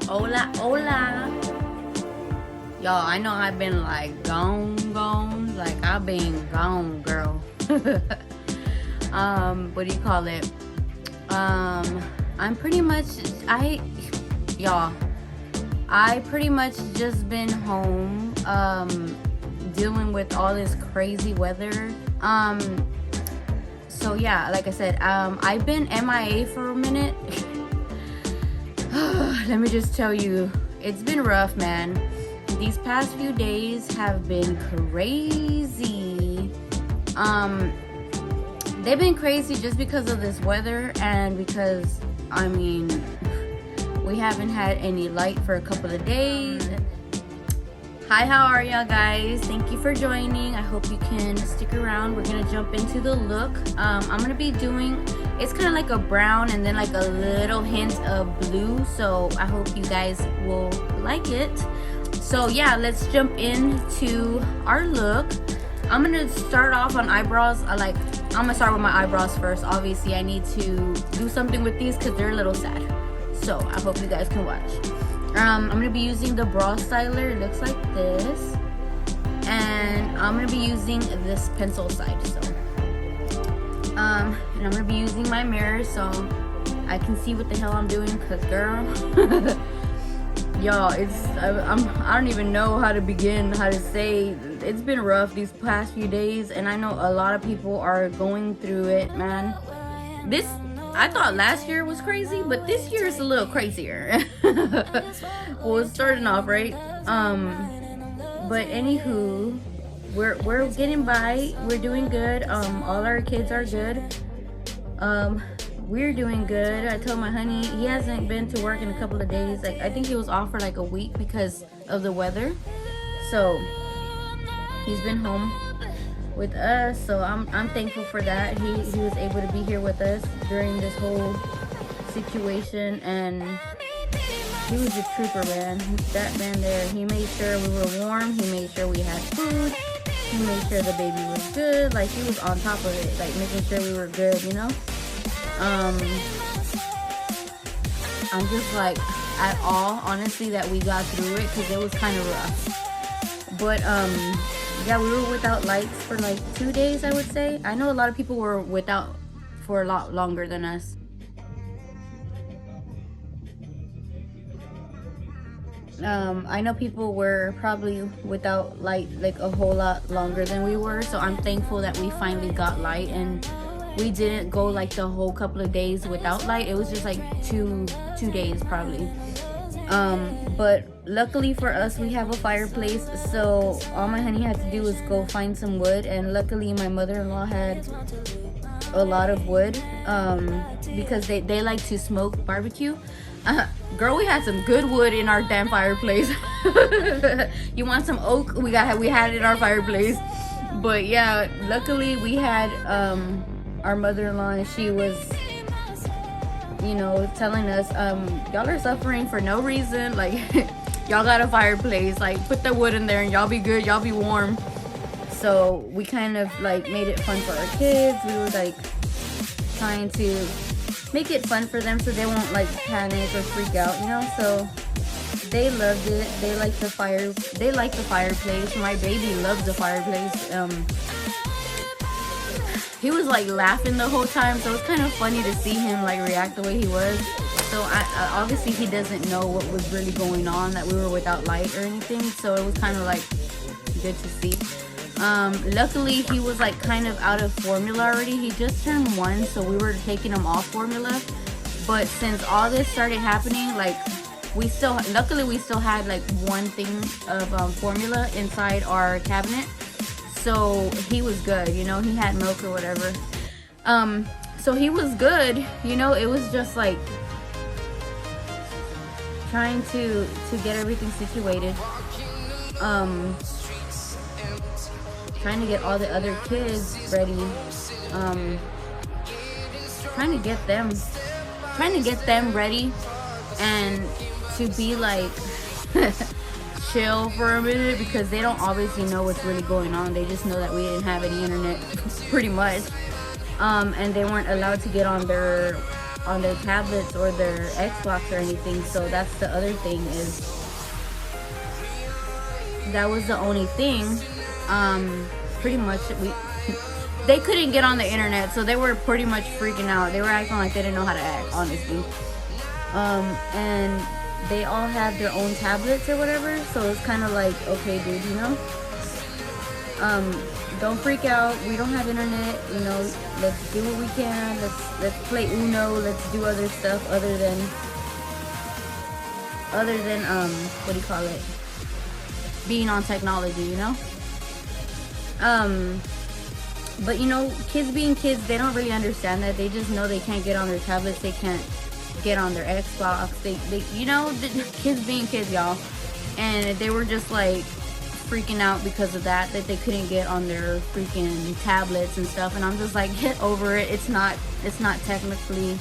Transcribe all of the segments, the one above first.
Hola, hola. Y'all, I know I've been like gone. Like I've been gone, girl. What do you call it? I'm pretty much, y'all, I pretty much just been home, dealing with all this crazy weather. So yeah, like I said, I've been MIA for a minute. Let me just tell you, it's been rough, man. These past few days have been crazy. They've been crazy just because of this weather and because, I mean, we haven't had any light for a couple of days. Hi, how are y'all guys? Thank you for joining. I hope you can stick around. We're gonna jump into the look. I'm gonna be doing, it's kind of like a brown and then like a little hint of blue, so I hope you guys will like it. So yeah, let's jump into our look. I'm gonna start off on eyebrows. I'm gonna start with my eyebrows first. Obviously I need to do something with these because they're a little sad, so I hope you guys can watch. I'm gonna be using the brow styler. It looks like this, and I'm gonna be using this pencil side. So and I'm gonna be using my mirror so I can see what the hell I'm doing, cause girl, y'all, I don't even know how to begin, how to say. It's been rough these past few days, and I know a lot of people are going through it, man. I thought last year was crazy, but this year is a little crazier. Well, it's starting off right. But anywho, we're getting by. We're doing good. All our kids are good. We're doing good. I told my honey he hasn't been to work in a couple of days. Like I think he was off for like a week because of the weather. So he's been home with us, so I'm thankful for that. He was able to be here with us during this whole situation, and he was a trooper, man. That man there, he made sure we were warm, he made sure we had food, he made sure the baby was good. Like he was on top of it, like making sure we were good, you know. I'm just like at all, honestly, that we got through it, because it was kind of rough. But yeah, we were without lights for like 2 days, I would say. I know a lot of people were without for a lot longer than us. I know people were probably without light like a whole lot longer than we were, so I'm thankful that we finally got light, and we didn't go like the whole couple of days without light. It was just like two days probably. But luckily for us, we have a fireplace, so all my honey had to do was go find some wood, and luckily my mother-in-law had a lot of wood, because they like to smoke barbecue. Girl, we had some good wood in our damn fireplace. You want some oak? We had it in our fireplace. But yeah, luckily we had our mother-in-law, and she was, you know, telling us, y'all are suffering for no reason. Like, y'all got a fireplace. Like, put the wood in there and y'all be good. Y'all be warm. So we kind of like made it fun for our kids. We were like trying to make it fun for them so they won't like panic or freak out, you know. So they loved it. They like the fireplace. My baby loves the fireplace. He was like laughing the whole time, so it was kind of funny to see him like react the way he was. So obviously he doesn't know what was really going on, that we were without light or anything, so it was kind of like good to see. Luckily he was like kind of out of formula already. He just turned 1, so we were taking him off formula. But since all this started happening, like luckily we still had like one thing of formula inside our cabinet. So he was good, you know, he had milk or whatever. So he was good, you know. It was just like trying to get everything situated. Trying to get all the other kids ready. Trying to get them ready and to be like chill for a minute, because they don't obviously know what's really going on. They just know that we didn't have any internet pretty much, and they weren't allowed to get on their on their tablets or their Xbox or anything. So that's the other thing, is that was the only thing. Pretty much they couldn't get on the internet, so they were pretty much freaking out. They were acting like they didn't know how to act, honestly. And they all have their own tablets or whatever, so it's kind of like, okay, dude, you know, don't freak out. We don't have internet, you know. Let's do what we can. Let's play Uno. Let's do other stuff other than what do you call it? Being on technology, you know. But you know, kids being kids, they don't really understand that. They just know they can't get on their tablets. They can't get on their Xbox. They you know, the kids being kids, y'all. And they were just like freaking out because of that they couldn't get on their freaking tablets and stuff. And I'm just like, get over it. It's not technically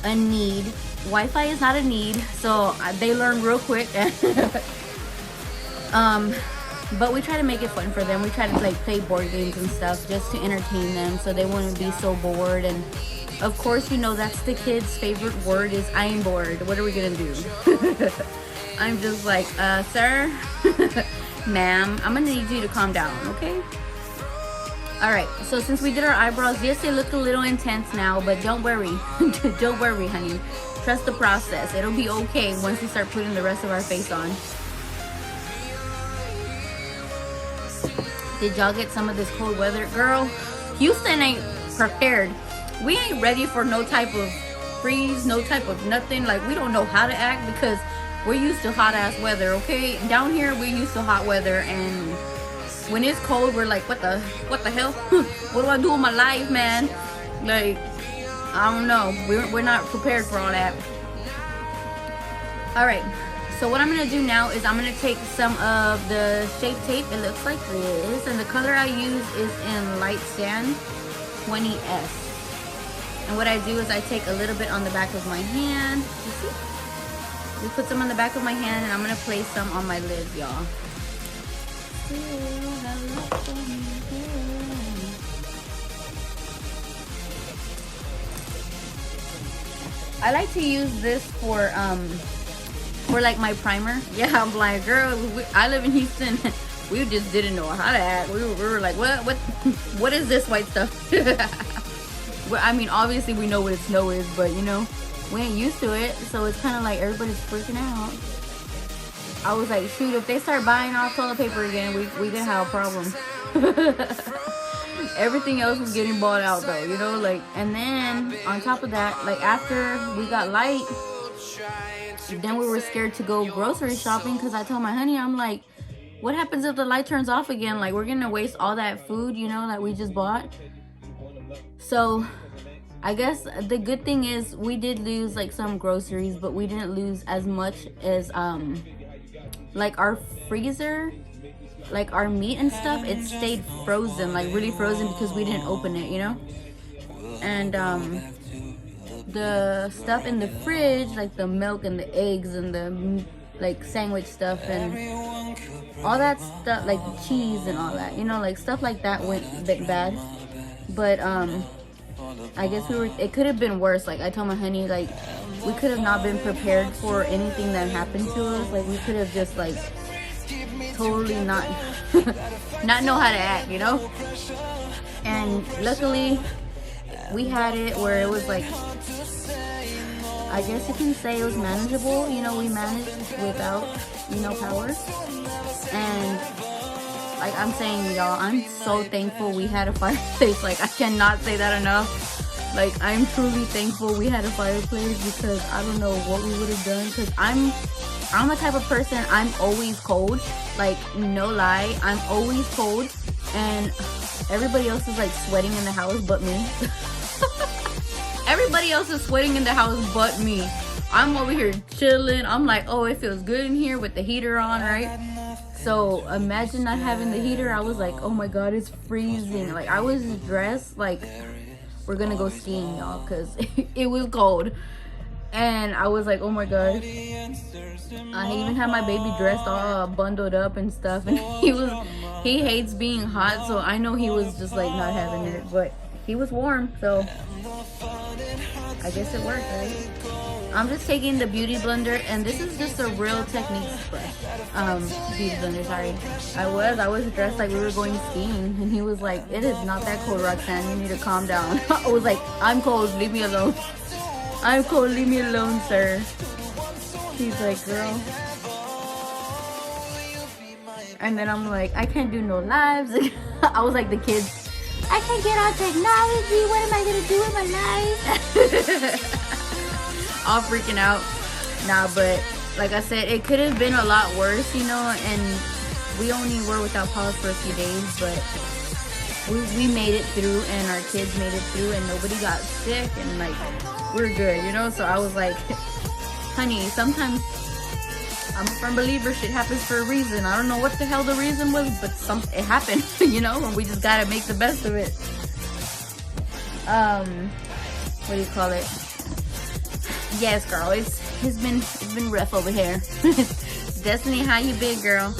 a need. Wi-Fi is not a need. So they learn real quick. But we try to make it fun for them. We try to like play board games and stuff just to entertain them, so they wouldn't be so bored. And of course, you know, that's the kids' favorite word is I'm bored. What are we gonna do? I'm just like, sir, ma'am, I'm gonna need you to calm down, okay? Alright, so since we did our eyebrows, yes, they look a little intense now, but don't worry. Don't worry, honey. Trust the process. It'll be okay once we start putting the rest of our face on. Did y'all get some of this cold weather? Girl, Houston ain't prepared. We ain't ready for no type of freeze, no type of nothing. Like, we don't know how to act because we're used to hot ass weather, okay? Down here, we're used to hot weather, and when it's cold, we're like, what the hell? What do I do with my life, man? Like, I don't know. We're not prepared for all that. All right. So what I'm going to do now is I'm going to take some of the Shape Tape. It looks like this. And the color I use is in Light Sand 20S. And what I do is I take a little bit on the back of my hand. You see? We put some on the back of my hand, and I'm going to place some on my lids, y'all. I like to use this for like my primer. Yeah, I'm like, girl, I live in Houston. We just didn't know how to act. We were like, what is this white stuff? Well, I mean, obviously we know what snow is, but you know, we ain't used to it, so it's kind of like everybody's freaking out. I was like, shoot, if they start buying all toilet paper again, we gonna have a problem. Everything else was getting bought out though, you know, like. And then on top of that, like, after we got light, then we were scared to go grocery shopping, because I told my honey, I'm like, what happens if the light turns off again? Like, we're gonna waste all that food, you know, that we just bought. So I guess the good thing is we did lose like some groceries, but we didn't lose as much as like our freezer, like our meat and stuff. It stayed frozen, like really frozen, because we didn't open it, you know. And the stuff in the fridge, like the milk and the eggs and the like sandwich stuff and all that stuff, like the cheese and all that, you know, like stuff like that went a bit bad. But I guess it could have been worse. Like, I told my honey, like, we could have not been prepared for anything that happened to us. Like, we could have just like totally not know how to act, you know. And luckily we had it where it was like, I guess you can say it was manageable. You know, we managed without, you know, power. And like I'm saying, y'all, I'm so thankful we had a fireplace. Like, I cannot say that enough. Like, I'm truly thankful we had a fireplace, because I don't know what we would have done. Because I'm the type of person, I'm always cold. Like, no lie, I'm always cold. And everybody else is like sweating in the house but me. Everybody else is sweating in the house but me. I'm over here chilling. I'm like, oh, it feels good in here with the heater on, right? So imagine not having the heater. I was like, oh my god, it's freezing. Like, I was dressed like we're gonna go skiing, y'all, because it was cold. And I was like, oh my god. I even had my baby dressed all bundled up and stuff, and he hates being hot, so I know he was just like not having it, but he was warm. So I guess it worked, right? I'm just taking the beauty blender, and this is just a Real Techniques brush. Beauty blender, sorry. I was dressed like we were going skiing, and he was like, "It is not that cold, Roxanne. You need to calm down." I was like, "I'm cold. Leave me alone. I'm cold. Leave me alone, sir." He's like, "Girl." And then I'm like, "I can't do no lives." I was like the kids. I can't get on technology. What am I gonna do with my life? All freaking out. Nah, but like I said, it could have been a lot worse, you know, and we only were without power for a few days, but we made it through, and our kids made it through, and nobody got sick, and like, we're good, you know. So I was like, honey, sometimes I'm a firm believer shit happens for a reason. I don't know what the hell the reason was, but it happened, you know, and we just gotta make the best of it. What do you call it? Yes, girl, it's been rough over here. Destiny, how you been, girl?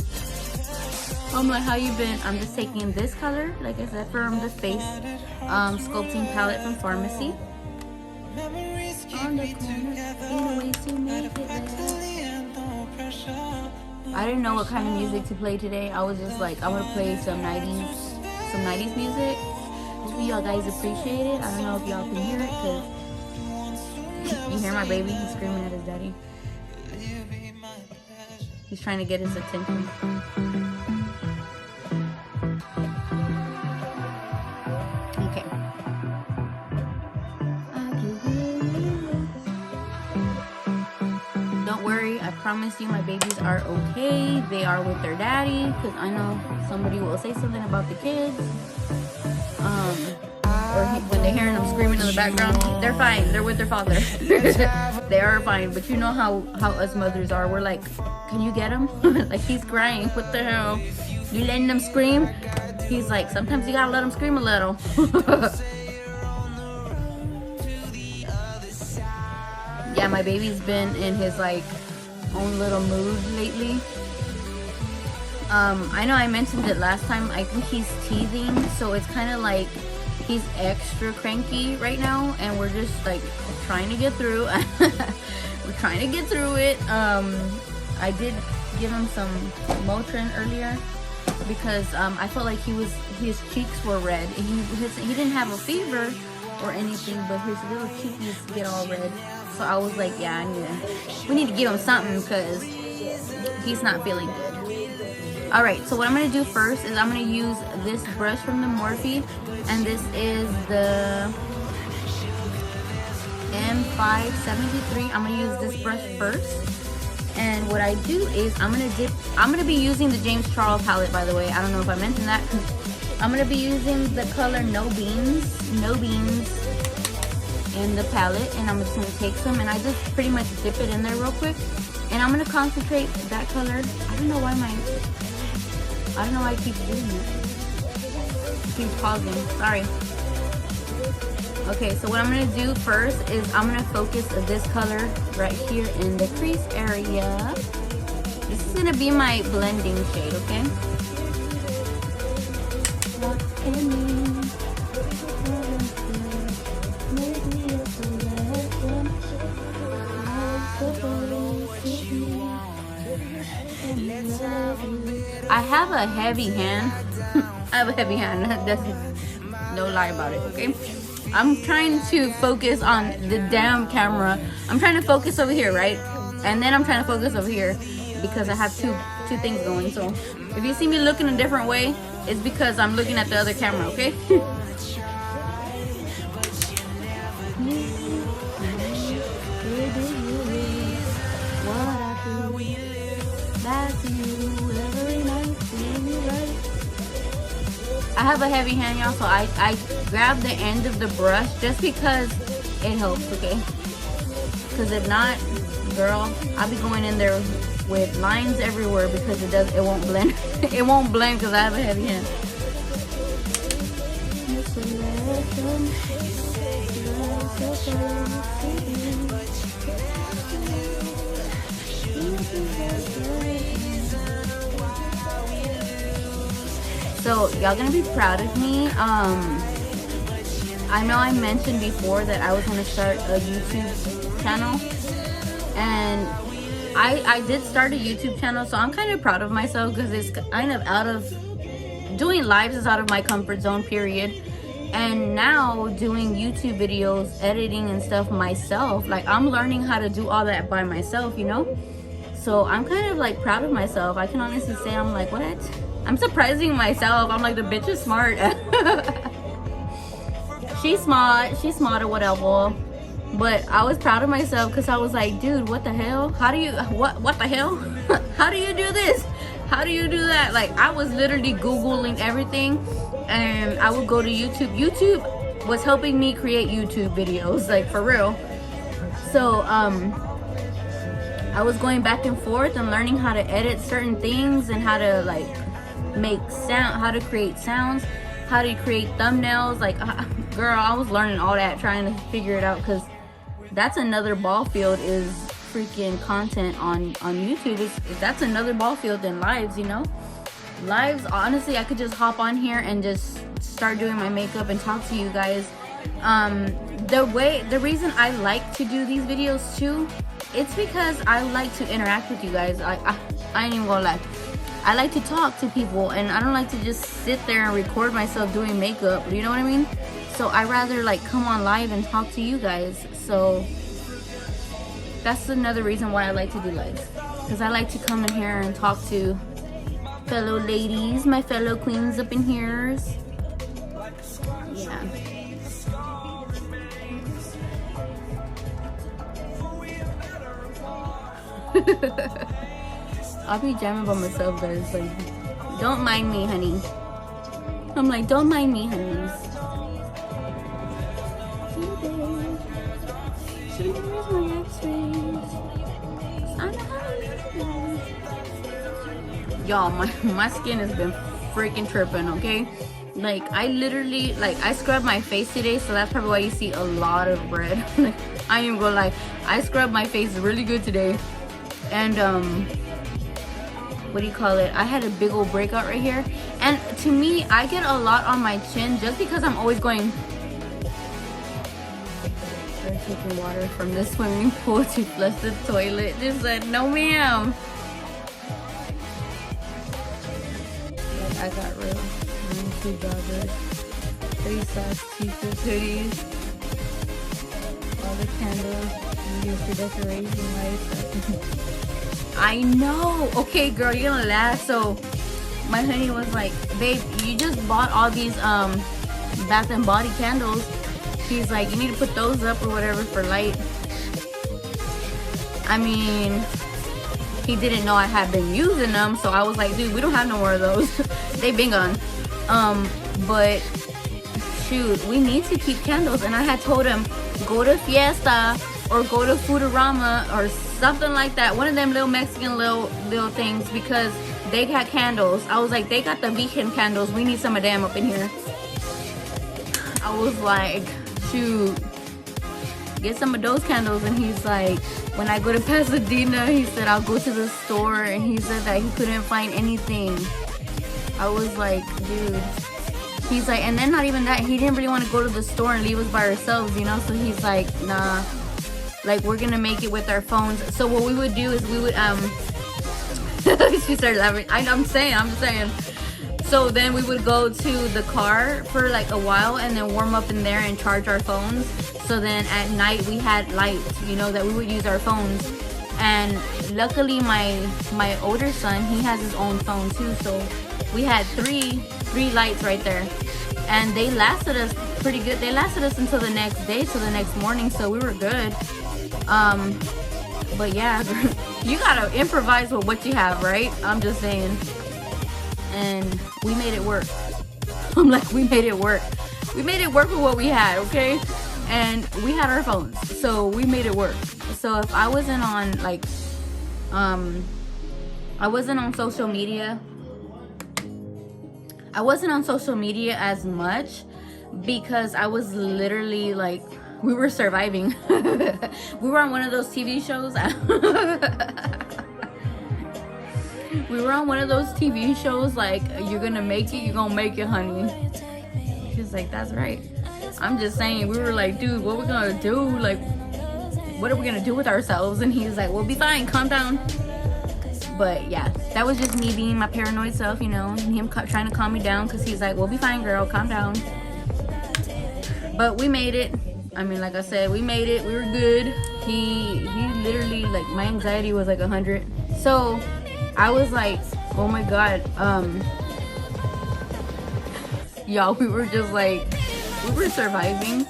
I'm like, how you been? I'm just taking this color, like I said, from the face sculpting palette from Farmasi. On the corner, ways to make it better. I didn't know what kind of music to play today. I was just like, I'm gonna play some 90s music. Hopefully y'all guys appreciate it. I don't know if y'all can hear it, because you hear my baby? He's screaming at his daddy. He's trying to get his attention. Okay. Don't worry, I promise you my babies are okay. They are with their daddy, because I know somebody will say something about the kids. Or when they're hearing them screaming in the background, they're fine. They're with their father. They are fine. But you know how us mothers are. We're like, can you get him? Like, he's crying. What the hell? You letting them scream? He's like, sometimes you gotta let them scream a little. Yeah, my baby's been in his like own little mood lately. I know I mentioned it last time. I think he's teething, so it's kind of like he's extra cranky right now, and we're just like trying to get through. We're trying to get through it. I did give him some Motrin earlier because I felt like his cheeks were red. He didn't have a fever or anything, but his little cheekies get all red. So I was like, yeah, we need to give him something because he's not feeling good. Alright, so what I'm going to do first is I'm going to use this brush from the Morphe, and this is the M573. I'm going to use this brush first, and what I do is I'm going to be using the James Charles palette, by the way. I don't know if I mentioned that. I'm going to be using the color No Beans in the palette, and I'm just going to take some, and I just pretty much dip it in there real quick, and I'm going to concentrate that color. I don't know why I keep doing it. I keep pausing. Sorry. Okay, so what I'm going to do first is I'm going to focus this color right here in the crease area. This is going to be my blending shade, okay? I have a heavy hand. I have a heavy hand. That's no lie about it, okay? I'm trying to focus on the damn camera. I'm trying to focus over here, right? And then I'm trying to focus over here because I have two things going. So if you see me looking a different way, it's because I'm looking at the other camera, okay? I have a heavy hand, y'all, so I grab the end of the brush just because it helps, okay? Because if not, girl, I'll be going in there with lines everywhere because it won't blend. It won't blend because I have a heavy hand. So y'all gonna be proud of me. I know I mentioned before that I was going to start a YouTube channel, and I did start a YouTube channel, so I'm kind of proud of myself because it's kind of out of, doing lives is out of my comfort zone, period. And now doing YouTube videos, editing and stuff myself, like I'm learning how to do all that by myself, you know? So I'm kind of like proud of myself. I can honestly say I'm like, what? I'm surprising myself. I'm like, the bitch is smart. She's smart or whatever. But I was proud of myself because I was like, dude, what the hell? How do you, what the hell? How do you do this? How do you do that? Like, I was literally Googling everything, and I would go to YouTube. YouTube was helping me create YouTube videos, like for real. So, I was going back and forth and learning how to edit certain things and how to like make sound, how to create sounds, how to create thumbnails. Like, girl, I was learning all that, trying to figure it out, because that's another ball field, is freaking content on YouTube. That's another ball field than lives, you know? Lives, honestly, I could just hop on here and just start doing my makeup and talk to you guys. The reason I like to do these videos too, it's because I like to interact with you guys. I ain't even gonna lie. I like to talk to people, and I don't like to just sit there and record myself doing makeup, you know what I mean? So I rather like come on live and talk to you guys. So that's another reason why I like to do lives, because I like to come in here and talk to fellow ladies, my fellow queens up in here. Yeah. I'll be jamming by myself, guys. Like, don't mind me, honey. I'm like, don't mind me, honeys. Y'all, my skin has been freaking tripping, okay? Like, I literally, like, I scrubbed my face today, so that's probably why you see a lot of red. Like, I ain't even gonna lie, I scrubbed my face really good today. And what do you call it, I had a big old breakout right here. And to me, I get a lot on my chin just because I'm always going, they're taking water from the swimming pool to flush the toilet. Just said, no ma'am. Like, I got real. 2 joggers, 3 socks, t-shirts, hoodies, all the candles used for decoration lights. I know. Okay, girl, you're gonna laugh. So my honey was like, babe, you just bought all these Bath and Body candles. She's like, you need to put those up or whatever for light. I mean, he didn't know I had been using them, so I was like, dude, we don't have no more of those. They been gone. But shoot, we need to keep candles. And I had told him, go to Fiesta or go to Foodorama or something like that, one of them little Mexican little things, because they got candles. I was like, they got the Virgin candles, we need some of them up in here. I was like, shoot, get some of those candles. And he's like, when I go to Pasadena, he said, I'll go to the store, and he said that he couldn't find anything. I was like, dude. He's like, and then not even that, he didn't really want to go to the store and leave us by ourselves, you know? So he's like, nah, like, we're gonna make it with our phones. So what we would do is we would she started laughing. I'm saying. So then we would go to the car for like a while and then warm up in there and charge our phones. So then at night we had lights, you know, that we would use our phones. And luckily my older son, he has his own phone too. So we had three lights right there, and they lasted us pretty good. They lasted us until the next day, till the next morning. So we were good. But yeah, you gotta improvise with what you have, right? I'm just saying. And we made it work. I'm like, we made it work. We made it work with what we had, okay? And we had our phones, so we made it work. So if I wasn't on like, I wasn't on social media. I wasn't on social media as much because I was literally like, we were surviving. We were on one of those TV shows. We were on one of those TV shows like, you're gonna make it, you're gonna make it, honey. She's like, that's right. I'm just saying, we were like, dude, what we gonna do? Like, what are we gonna do with ourselves? And he's like, we'll be fine, calm down. But yeah, that was just me being my paranoid self, you know, and him trying to calm me down, because he's like, we'll be fine, girl, calm down. But we made it. I mean, like I said, we made it. We were good. He literally, like, my anxiety was like 100. So I was like, oh my god, y'all, we were just like, we were surviving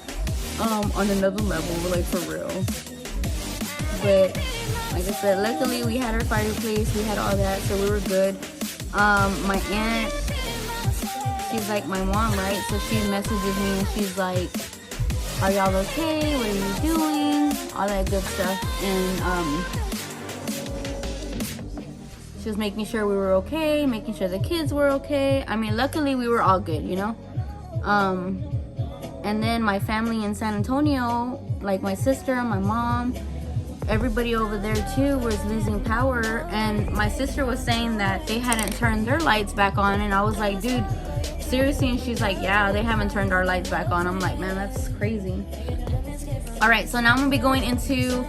on another level, like, for real. But like I said, luckily we had our fireplace, we had all that, so we were good. My aunt, she's like my mom, right? So she messages me and she's like, are y'all okay? What are you doing? All that good stuff. And she was making sure we were okay, making sure the kids were okay. I mean, luckily we were all good, you know? And then my family in San Antonio, like my sister, my mom, everybody over there too was losing power. And my sister was saying that they hadn't turned their lights back on, and I was like, dude, seriously? And she's like, yeah, they haven't turned our lights back on. I'm like, man, that's crazy. All right, so now I'm gonna be going into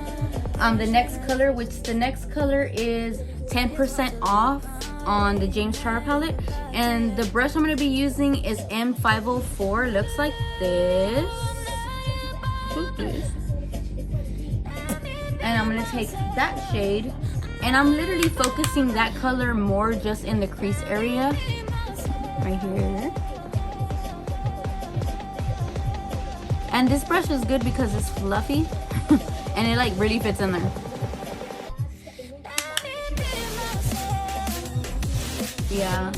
the next color, which the next color is 10% off on the James Charles palette. And the brush I'm gonna be using is M504. Looks like this. And I'm gonna take that shade, and I'm literally focusing that color more just in the crease area right here. And this brush is good because it's fluffy and it like really fits in there. Yeah.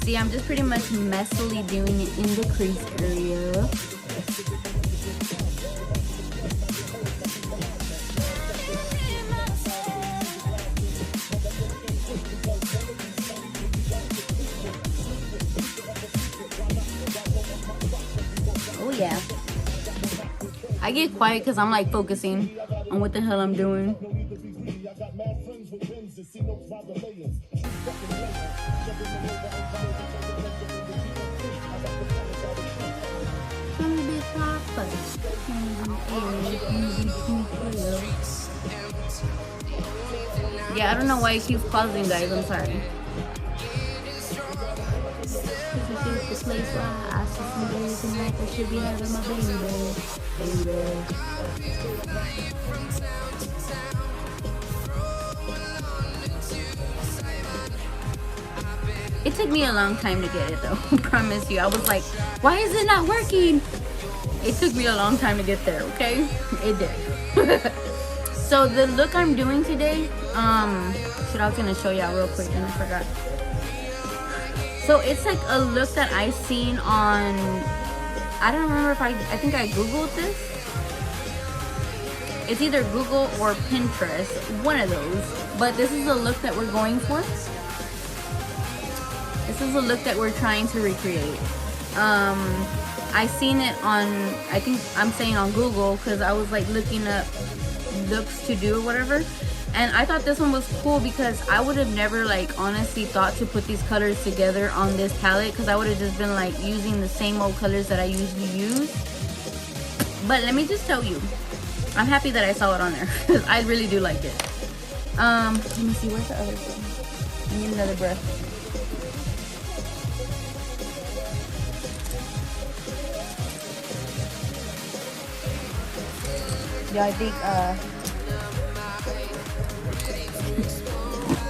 See, I'm just pretty much messily doing it in the crease area. Oh yeah. I get quiet because I'm like focusing on what the hell I'm doing. Yeah, I don't know why it keeps pausing, guys. I'm sorry. This place where I see some days and nights I should be having my baby. It took me a long time to get it though. I promise you. I was like, why is it not working? It took me a long time to get there, okay? It did. So the look I'm doing today, shit, I was gonna show y'all real quick and I forgot. So it's like a look that I seen on, I don't remember if I think I Googled this. It's either Google or Pinterest, one of those. But this is a look that we're going for. This is a look that we're trying to recreate. I seen it on, I think I'm saying on Google, because I was like looking up looks to do or whatever, and I thought this one was cool because I would have never like honestly thought to put these colors together on this palette, because I would have just been like using the same old colors that I usually use. But let me just tell you, I'm happy that I saw it on there because I really do like it. Let me see, where's the other thing? I need another brush. Yeah,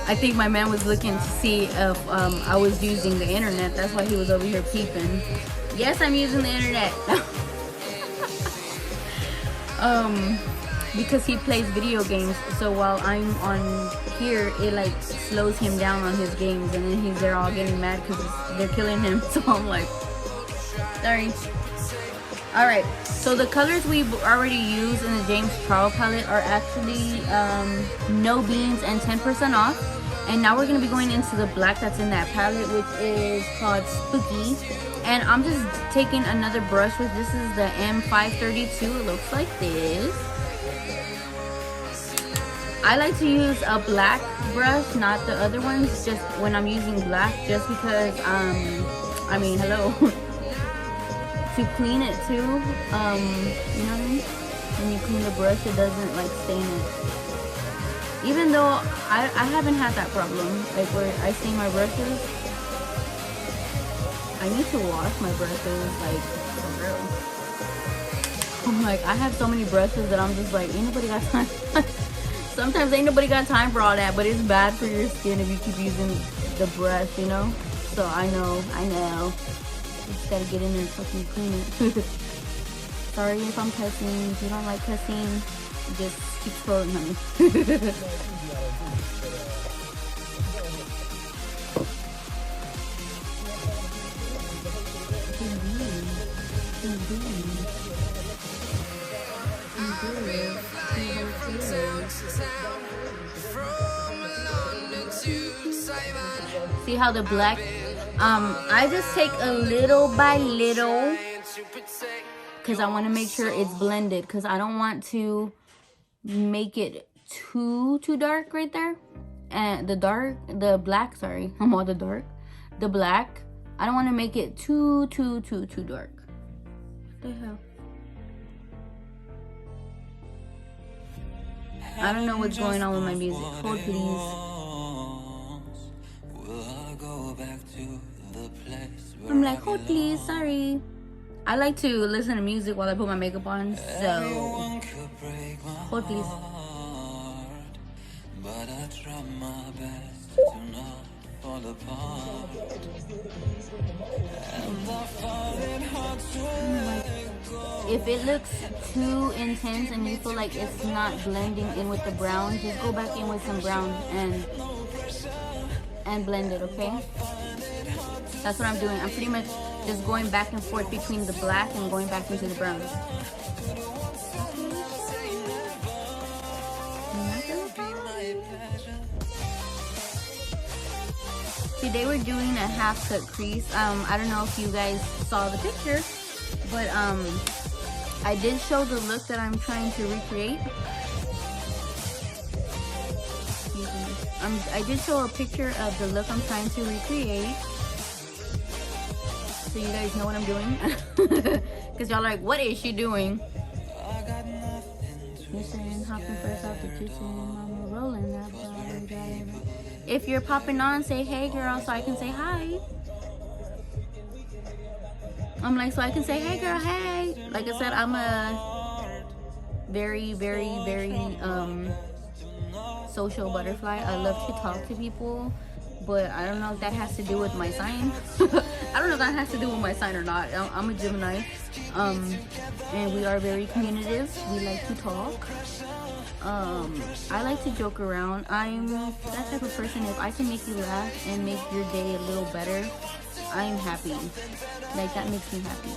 I think my man was looking to see if I was using the internet. That's why he was over here peeping. Yes, I'm using the internet. Because he plays video games, so while I'm on here, it like slows him down on his games, and then they're all getting mad because they're killing him. So I'm like, sorry. Alright, so the colors we've already used in the James Charles palette are actually no beans and 10% off. And now we're going to be going into the black that's in that palette, which is called Spooky. And I'm just taking another brush with, this is the M532. It looks like this. I like to use a black brush, not the other ones, just when I'm using black, just because, I mean, hello. To clean it too, you know what I mean? When you clean the brush, it doesn't like stain it. Even though I haven't had that problem, like where I stain my brushes. I need to wash my brushes, like, for real. I'm like, I have so many brushes that I'm just like, ain't nobody got time. Sometimes ain't nobody got time for all that, but it's bad for your skin if you keep using the brush, you know? So I know. You just gotta get in there and fucking clean it. Sorry if I'm cussing. If you don't like cussing, just keep scrolling, honey. See how the black, I just take a little by little because I want to make sure it's blended, because I don't want to make it too dark right there. And the black, sorry, I'm all the dark. The black, I don't want to make it too dark. What the hell? I don't know what's going on with my music. Hold please. I'm like, hold please, sorry. I like to listen to music while I put my makeup on, so hold please. But I try my best to not fall apart. And I find it hard to let go. If it looks too intense and you feel like it's not blending in with the brown, just go back in with some brown and blend it, okay? That's what I'm doing. I'm pretty much just going back and forth between the black and going back into the brown. See, they were doing a half cut crease. I don't know if you guys saw the picture, but I did show the look that I'm trying to recreate. I did show a picture of the look I'm trying to recreate, so you guys know what I'm doing. Because y'all are like, what is she doing? You're saying hopping first off the kitchen, mama rolling that ball. If you're popping on, say hey girl, so I can say hi. I'm like, so I can say hey girl, hey. Like I said, I'm a very social butterfly. I love to talk to people, but I don't know if that has to do with my sign. I don't know if that has to do with my sign or not. I'm a Gemini, and we are very communicative. We like to talk. I like to joke around. I'm that type of person. If I can make you laugh and make your day a little better, I'm happy. Like, that makes me happy.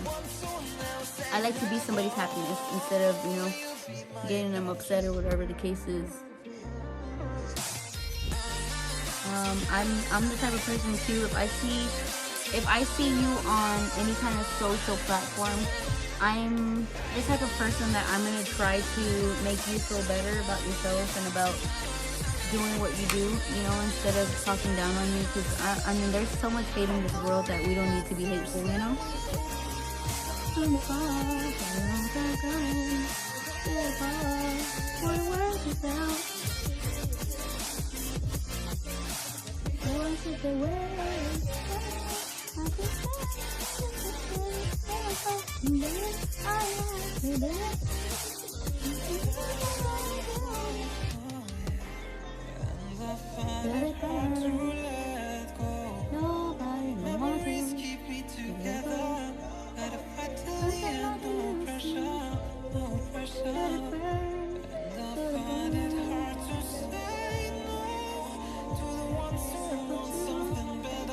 I like to be somebody's happiness instead of, you know, getting them upset or whatever the case is. I'm the type of person too, if I see you on any kind of social platform, I'm the type of person that I'm gonna try to make you feel better about yourself and about doing what you do, you know, instead of talking down on you, because I mean, there's so much hate in this world that we don't need to be hateful, you know.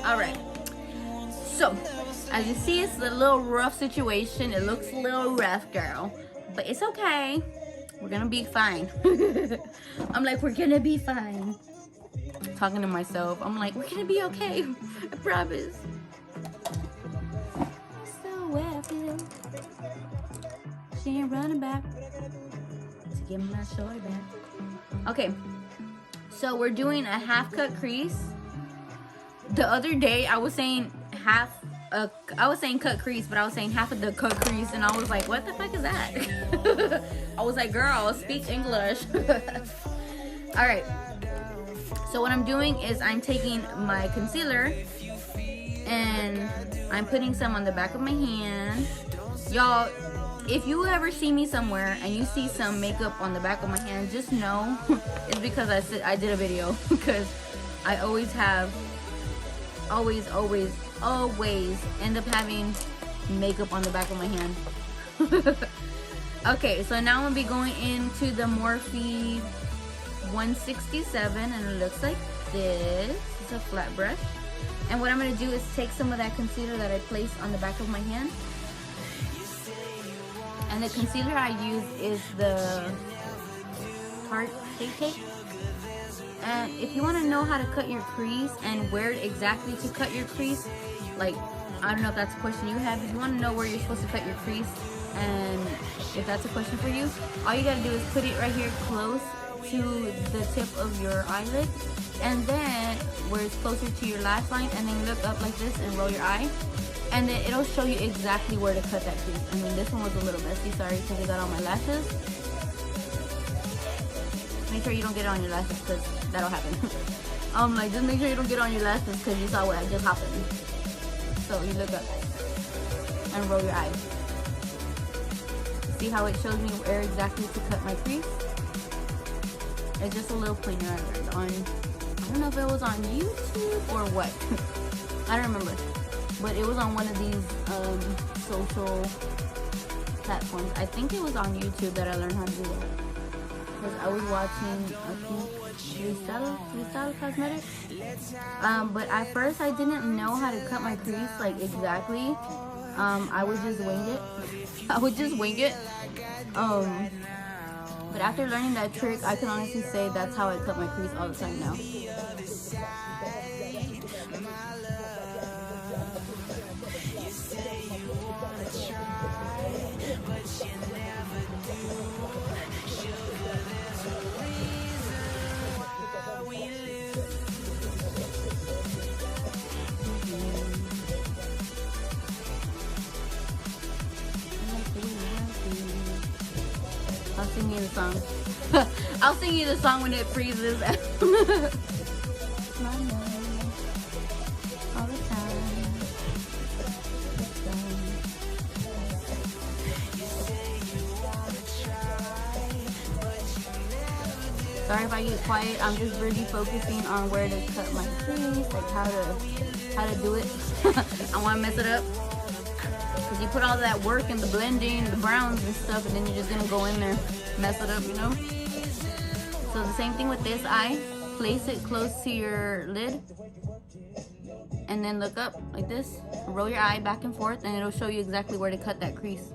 All right, so So, as you see, it's a little rough situation. It looks a little rough, girl. But it's okay. We're gonna be fine. I'm like, we're gonna be fine. I'm talking to myself. I'm like, we're gonna be okay. I promise. So happy. She ain't running back to give me my shoulder back. Okay. So we're doing a half cut crease. The other day I was saying I was saying cut crease, but I was saying half of the cut crease, and I was like, what the fuck is that? I was like, girl, speak English. All right. So what I'm doing is I'm taking my concealer and I'm putting some on the back of my hand. Y'all, if you ever see me somewhere and you see some makeup on the back of my hand, just know it's because I did a video, because I always always end up having makeup on the back of my hand. Okay, so now I'm gonna be going into the Morphe 167, and it looks like this. It's a flat brush, and what I'm gonna do is take some of that concealer that I placed on the back of my hand, and the concealer I use is the Tarte Shape Tape. And if you want to know how to cut your crease and where exactly to cut your crease, like, I don't know if that's a question you have. If you want to know where you're supposed to cut your crease, and if that's a question for you, all you gotta do is put it right here close to the tip of your eyelid, and then where it's closer to your lash line, and then look up like this and roll your eye, and then it'll show you exactly where to cut that crease. I mean, this one was a little messy, sorry, because I got on my lashes. Make sure you don't get it on your lashes, because that'll happen. Like, just make sure you don't get on your lashes, because you saw what just happened. So you look up and roll your eye. See how it shows me where exactly to cut my crease? It's just a little pointer I learned on, I don't know if it was on YouTube or what. I don't remember. But it was on one of these social platforms. I think it was on YouTube that I learned how to do that. Because I was watching, I think, Freestyle Cosmetics. But at first I didn't know how to cut my crease, like, exactly. I would just wing it. I would just wing it. But after learning that trick, I can honestly say that's how I cut my crease all the time now. I'll sing you the song. I'll sing you the song when it freezes. All the time. Sorry if I get quiet. I'm just really focusing on where to cut my crease, like how to do it. I want to mess it up. Because you put all that work in the blending, the browns and stuff, and then you're just going to go in there, mess it up, you know? So the same thing with this eye. Place it close to your lid. And then look up like this. Roll your eye back and forth, and it'll show you exactly where to cut that crease.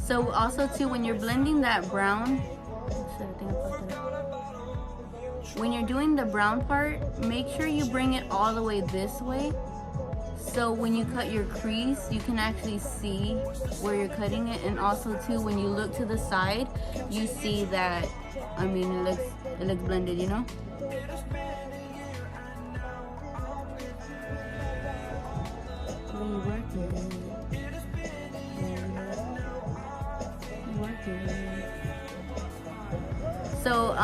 So also too, when you're blending that brown, when you're doing the brown part, make sure you bring it all the way this way. So when you cut your crease, you can actually see where you're cutting it. And also too, when you look to the side, you see that, I mean, it looks blended, you know? So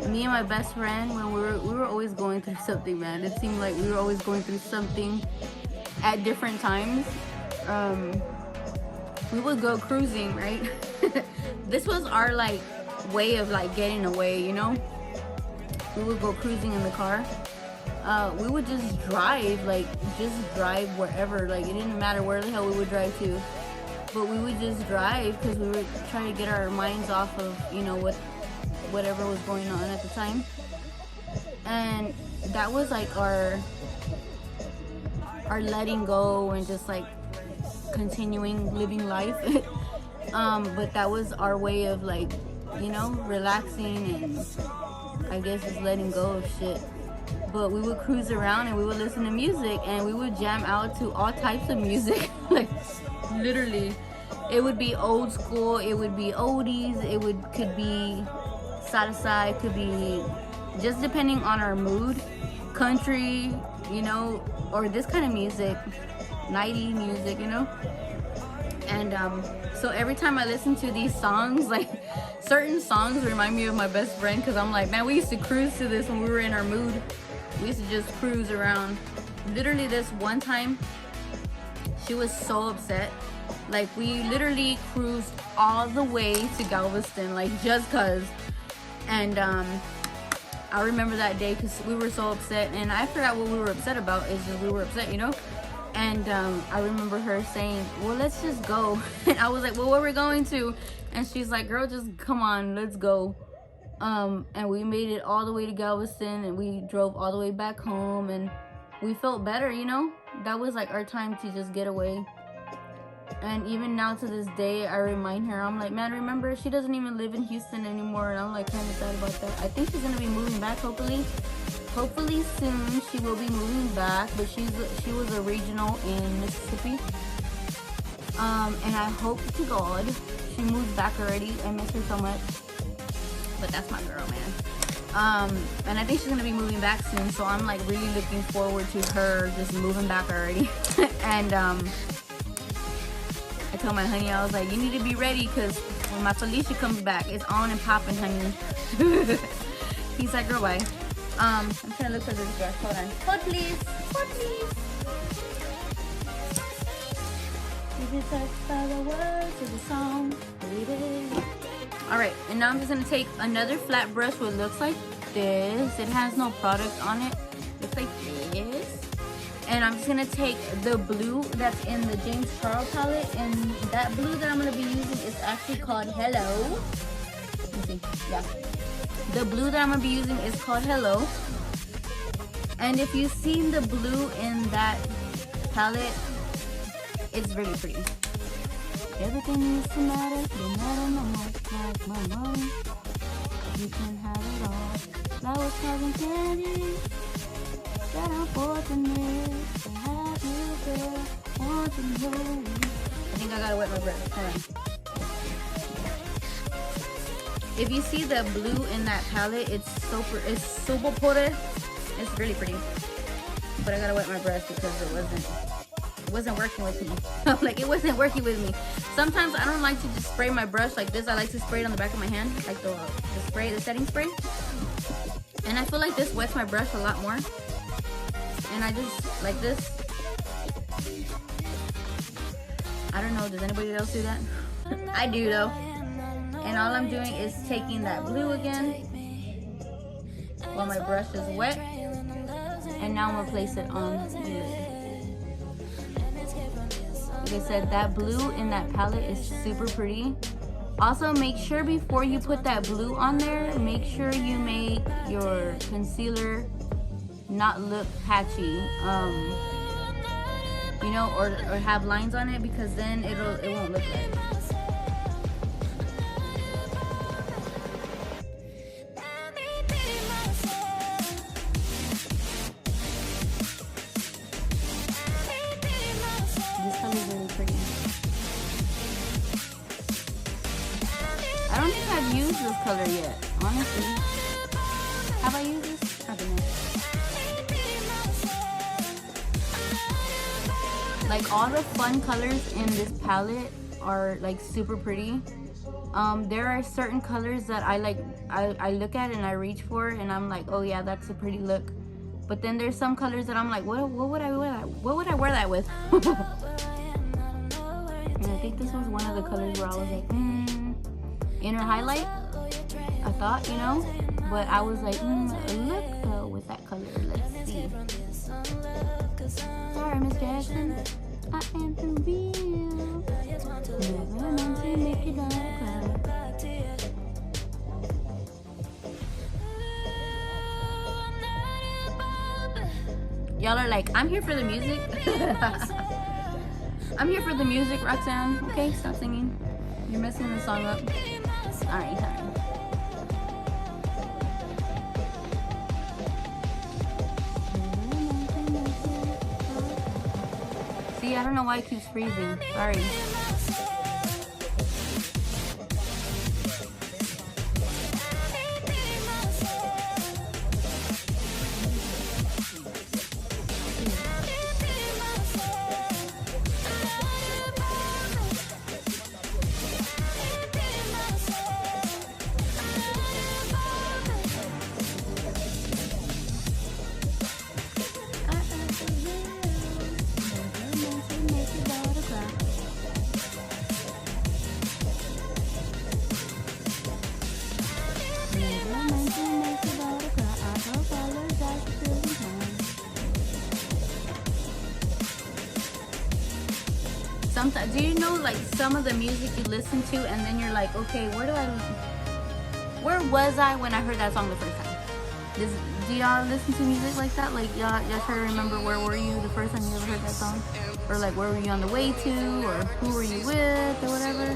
me and my best friend, when we were always going through something, man. It seemed like we were always going through something at different times. We would go cruising, right? This was our like way of like getting away, you know? We would go cruising in the car. We would just drive wherever. Like, it didn't matter where the hell we would drive to. but we would just drive because we were trying to get our minds off of, you know, whatever was going on at the time. And that was like our letting go and just like continuing living life. But that was our way of like, you know, relaxing and I guess just letting go of shit. But we would cruise around and we would listen to music and we would jam out to all types of music. Like literally, it would be old school, it would be oldies, could be salsa, it could be just depending on our mood, country, you know, or this kind of music, 90s music, you know. And so every time I listen to these songs, like certain songs remind me of my best friend, because I'm like, man, we used to cruise to this when we were in our mood. We used to just cruise around. Literally this one time, she was so upset. Like we literally cruised all the way to Galveston, like just cause. And I remember that day because we were so upset, and I forgot what we were upset about. It's just we were upset, you know. And I remember her saying, well, let's just go. And I was like, well, where are we going to? And she's like, girl, just come on, let's go. And we made it all the way to Galveston, and we drove all the way back home, and we felt better, you know. That was like our time to just get away. And even now to this day, I remind her, I'm like, man, remember, she doesn't even live in Houston anymore. And I'm like kind of sad about that. I think she's gonna be moving back, hopefully soon. She will be moving back, but she was a regional in Mississippi. And I hope to God she moves back already. I miss her so much, but that's my girl, man. And I think she's gonna be moving back soon, so I'm like really looking forward to her just moving back already. And I told my honey, I was like, you need to be ready, because when my Felicia comes back, it's on and popping, honey. He's like, girl, bye. I'm trying to look for this dress. Hold on. Hold, please. Hold, please. You get touched by the words of the song, baby. Alright, and now I'm just going to take another flat brush, what looks like this. It has no product on it. Looks like this. And I'm just going to take the blue that's in the James Charles palette. And that blue that I'm going to be using is actually called Hello. Let me see. Yeah. The blue that I'm going to be using is called Hello. And if you've seen the blue in that palette, it's really pretty. Everything needs to matter, no matter no more, like my money. You can have it all. Flowers, cards, and candy. That I'm fortunate to have you there. Want to know. I think I gotta wet my breath. Hold on. If you see the blue in that palette, it's super pure. It's really pretty. But I gotta wet my breath because it wasn't working with me. Like it wasn't working with me. Sometimes I don't like to just spray my brush like this. I like to spray it on the back of my hand, like the setting spray. And I feel like this wets my brush a lot more. And I just like this. I don't know, does anybody else do that? I do though. And all I'm doing is taking that blue again while my brush is wet. And now I'm gonna place it on the lid. Like I said, that blue in that palette is super pretty. Also, make sure before you put that blue on there, make sure you make your concealer not look patchy, you know, or have lines on it, because then it won't look right. This color is really pretty. I don't think I've used this color yet, honestly. Have I used this? I don't know. Like all the fun colors in this palette are like super pretty. There are certain colors that I like. I look at and I reach for, and I'm like, oh yeah, that's a pretty look. But then there's some colors that I'm like, what would I wear that? What would I wear that with? And I think this was one of the colors where I was like, inner highlight. I thought, you know, but I was like, look with that color. Let's see. Sorry, Miss Jackson. I am for real. Never meant to make your daughter cry. Y'all are like, I'm here for the music. I'm here for the music, Roxanne. Okay, stop singing. You're messing the song up. Alright, sorry. See, I don't know why it keeps freezing. Sorry. Sometimes, do you know, like, some of the music you listen to and then you're like, okay, where was I when I heard that song the first time? Do y'all listen to music like that? Like, y'all try to remember where were you the first time you ever heard that song? Or like, where were you on the way to? Or who were you with? Or whatever?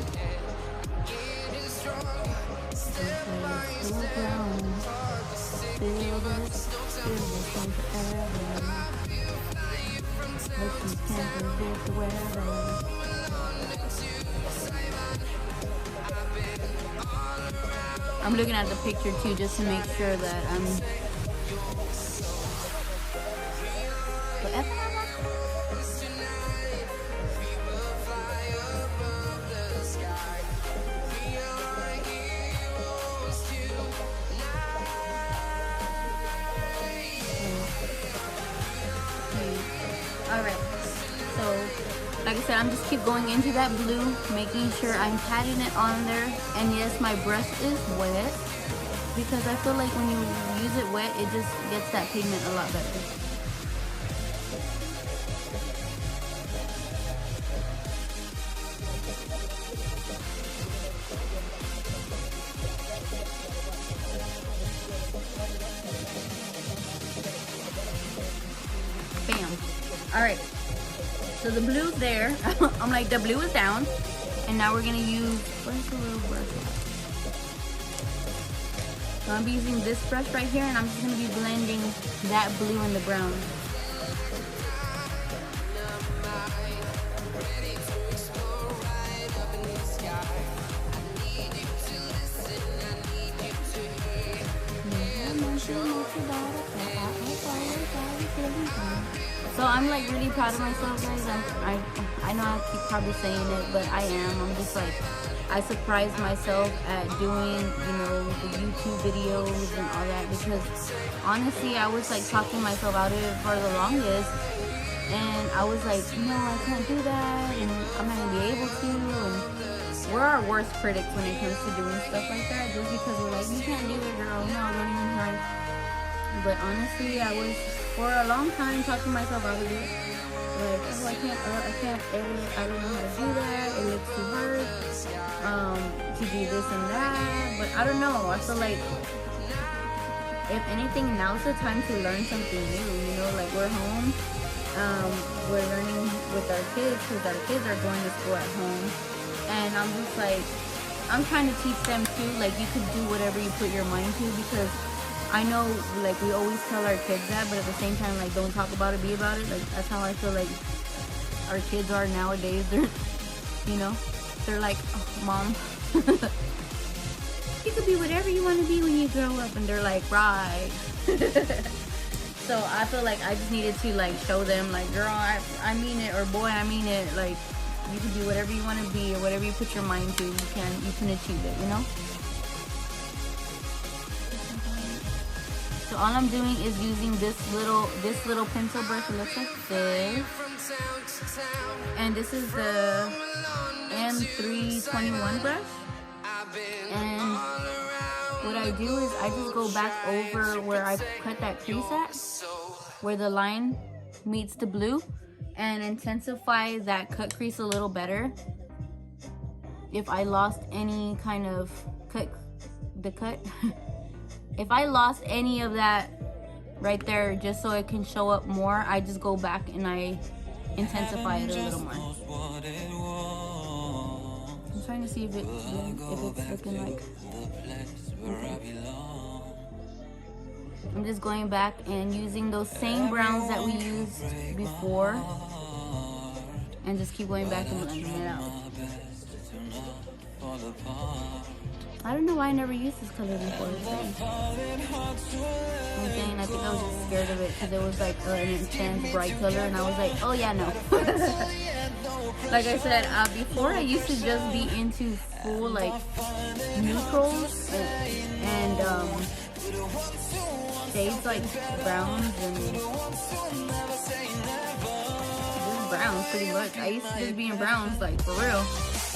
I'm looking at the picture too, just to make sure that I'm. Alright, so like I said, I'm just keep going into that blue, making sure I'm patting it on there. And yes, my brush is wet because I feel like when you use it wet, it just gets that pigment a lot better. Bam. Alright. So the blue's there. I'm like, the blue is down. And now we're gonna use, where's the little brush? So I'm using this brush right here, and I'm just gonna be blending that blue and the brown. So I'm like really proud of myself, guys. I know I keep probably saying it, but I am. I'm just like, I surprised myself at doing, you know, the YouTube videos and all that, because honestly, I was like talking myself out of it for the longest, and I was like, no, I can't do that, and I'm not gonna be able to. And we're our worst critics when it comes to doing stuff like that, just because we're like, you can't do it, girl. No, don't even try. But honestly, I was for a long time talking myself out of it. Like, oh, I can't edit. I don't know how to do that. It looks too hard. To do this and that. But I don't know. I feel like, if anything, now's the time to learn something new. You know, like, we're home. We're learning with our kids, because our kids are going to school at home. And I'm just like, I'm trying to teach them too. Like, you could do whatever you put your mind to, because I know, like, we always tell our kids that, but at the same time, like, don't talk about it, be about it. Like, that's how I feel like our kids are nowadays. They're, you know, they're like, oh, Mom, you could be whatever you want to be when you grow up. And they're like, right. So I feel like I just needed to, like, show them, like, girl, I mean it, or boy, I mean it. Like, you can be whatever you want to be, or whatever you put your mind to, you can achieve it, you know? So all I'm doing is using this little pencil brush. It looks like this, and this is the M321 brush. And what I do is I just go back over where I cut that crease at, where the line meets the blue, and intensify that cut crease a little better. if I lost any kind of cut, if I lost any of that right there, just so it can show up more, I just go back and I intensify it a little more. I'm trying to see if it's looking like. I'm just going back and using those same browns that we used before, and just keep going back and blending it out. I don't know why I never used this color before. I'm saying, I think I was just scared of it because it was like an intense bright color, and I was like, oh yeah, no. Like I said, before I used to just be into full like neutrals and shades like browns and just browns pretty much. I used to just be in browns like for real.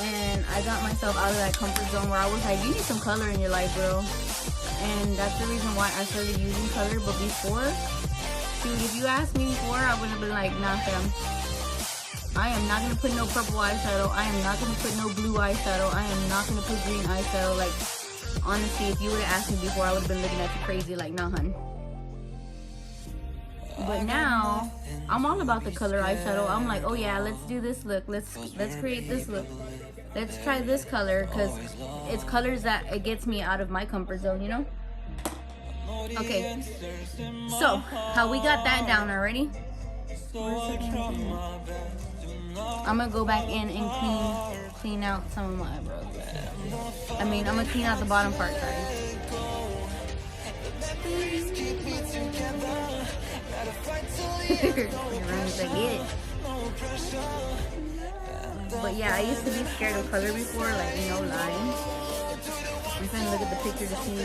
And I got myself out of that comfort zone where I was like, you need some color in your life, bro. And that's the reason why I started using color. But before, dude, if you asked me before, I would have been like, nah fam, I am not gonna put no purple eyeshadow, I am not gonna put no blue eyeshadow, I am not gonna put green eyeshadow. Like, honestly, if you would have asked me before, I would have been looking at you crazy like, nah hun. But now I'm all about the color eyeshadow. I'm like, oh yeah, let's do this look, let's create this look, let's try this color, because it's colors that it gets me out of my comfort zone, you know. Okay, so how we got that down already, I'm gonna go back in and clean out some of my eyebrows. I mean, I'm gonna clean out the bottom part, sorry. But yeah, I used to be scared of color before, like, no lying. I'm trying to look at the picture to see.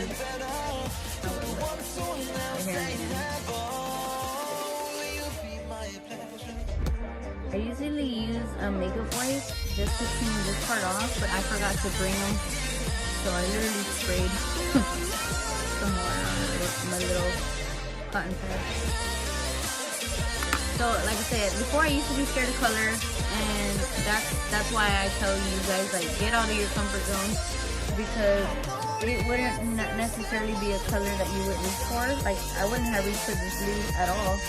I usually use a makeup wipe just to clean this part off, but I forgot to bring them, so I literally sprayed some more on my little cotton pad. So like I said, before I used to be scared of color, and that's why I tell you guys, like, get out of your comfort zone, because it wouldn't necessarily be a color that you would reach for. Like, I wouldn't have reached for this blue at all,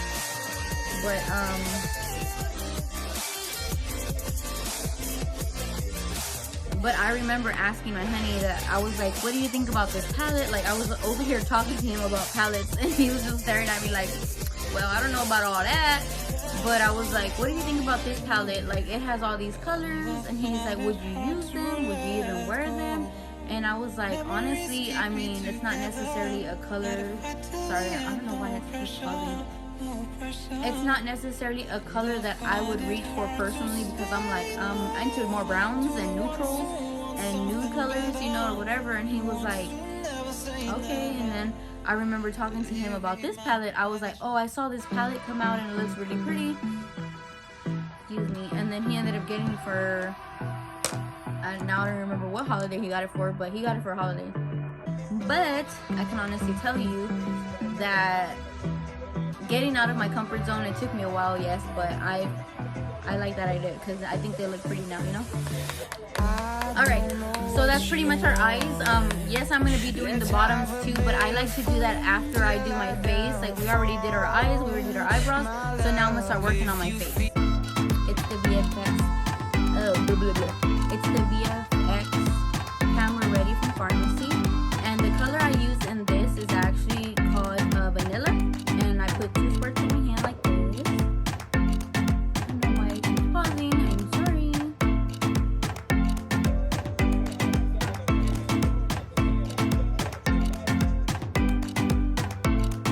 but I remember asking my honey that, I was like, what do you think about this palette? Like, I was over here talking to him about palettes, and he was just staring at me like, well, I don't know about all that. But I was like, what do you think about this palette? Like, it has all these colors. And he's like, would you use them? Would you even wear them? And I was like, honestly, I mean, it's not necessarily a color. Sorry, I don't know why it's pausing. It's not necessarily a color that I would reach for personally, because I'm like, I'm into more browns and neutrals and nude colors, you know, or whatever. And he was like, okay. And then I remember talking to him about this palette. I was like, oh, I saw this palette come out and it looks really pretty. Excuse me. And then he ended up getting it for, now I don't remember what holiday he got it for, but he got it for a holiday. But I can honestly tell you that getting out of my comfort zone, it took me a while, yes, but I like that I did, because I think they look pretty now, you know. Alright, so that's pretty much our eyes. Yes, I'm going to be doing the bottoms too, but I like to do that after I do my face. Like, we already did our eyes, we already did our eyebrows, so now I'm going to start working on my face. It's the VFX, it's the VFX Camera Ready from Farmasi, and the color I use in this is actually called Vanilla, and I put 2 squirts in my hand like this. I don't know why I keep pausing, I'm sorry.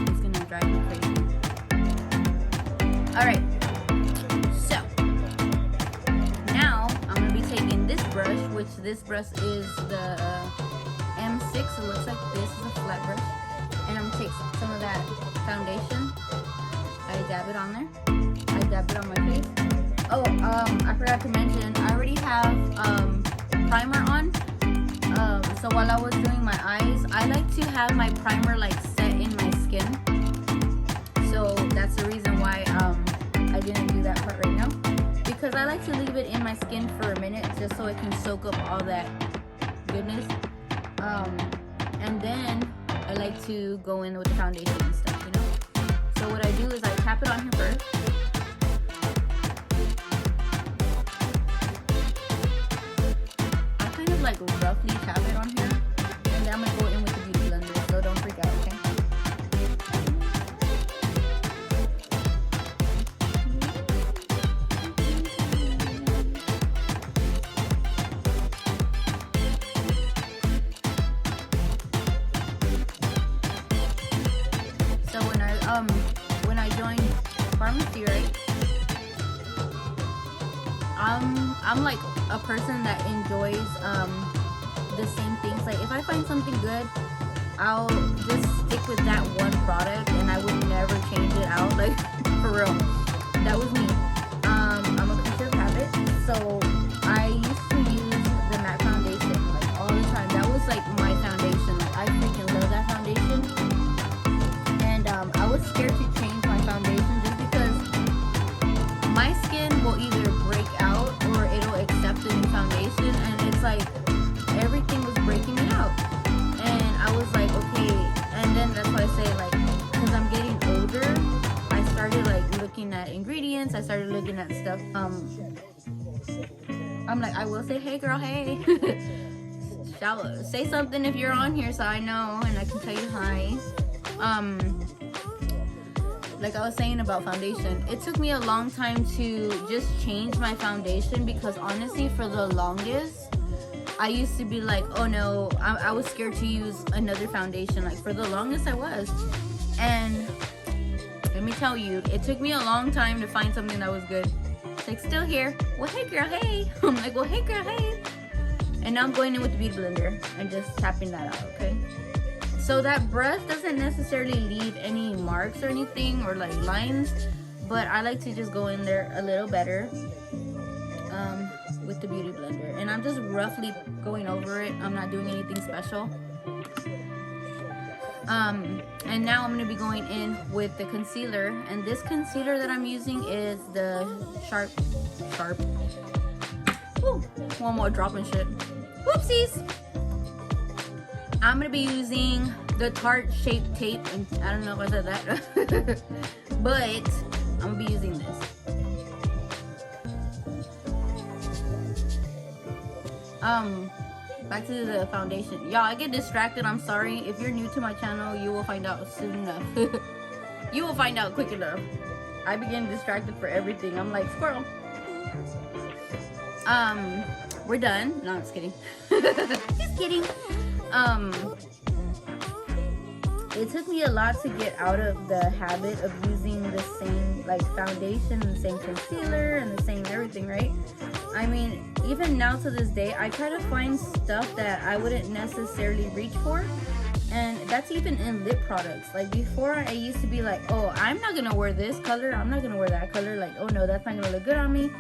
It's gonna drive me crazy. Alright, so now I'm gonna be taking this brush, which this brush is the M6. It looks like this is a flat brush, and I'm gonna take some of that foundation. I dab it on there. I dab it on my face. Oh, I forgot to mention, I already have primer on. So while I was doing my eyes, I like to have my primer like set in my skin. So that's the reason why I didn't do that part right now. because I like to leave it in my skin for a minute just so it can soak up all that goodness. And then I like to go in with the foundation and stuff, you know. So what I do is I tap it on here first. I kind of like roughly tap it on here, and then I'm gonna go in with the beauty blender. So don't freak out, okay? When I joined Farmasi, right, I'm like a person that enjoys the same things. Like if I find something good, I'll just stick with that one product and I would never change it out. Like for real, that was me. I'm a creature of habit, so I used to use the matte foundation like all the time. That was like my foundation. Like I freaking love that foundation. I was scared to change my foundation just because my skin will either break out or it'll accept the new foundation, and it's like everything was breaking me out. And I was like, okay, and then that's why I say, like, because I'm getting older, I started like looking at ingredients, I started looking at stuff. I'm like, I will say, hey girl, hey. Say something if you're on here so I know and I can tell you hi. Like I was saying about foundation, it took me a long time to just change my foundation because honestly, for the longest, I used to be like, oh no, I was scared to use another foundation. Like for the longest I was. And let me tell you, it took me a long time to find something that was good. It's like, still here. Well, hey girl, hey. I'm like, well, hey girl, hey. And now I'm going in with the beauty blender and just tapping that out, okay? So that brush doesn't necessarily leave any marks or anything or like lines, but I like to just go in there a little better with the beauty blender. And I'm just roughly going over it. I'm not doing anything special. And now I'm going to be going in with the concealer. And this concealer that I'm using is the Sharp. Woo, one more drop and shit. Whoopsies! I'm gonna be using the Tarte Shape Tape, and I don't know if I said that, but I'm gonna be using this. Back to the foundation. Y'all, I get distracted, I'm sorry. If you're new to my channel, you will find out soon enough. You will find out quick enough. I begin distracted for everything. I'm like, squirrel. We're done. No, I'm just kidding. Just kidding. It took me a lot to get out of the habit of using the same like foundation and the same concealer and the same everything, right? I mean, even now to this day, I try to find stuff that I wouldn't necessarily reach for, and that's even in lip products. Like before, I used to be like, oh, I'm not gonna wear this color, I'm not gonna wear that color, like, oh no, that's not gonna look good on me.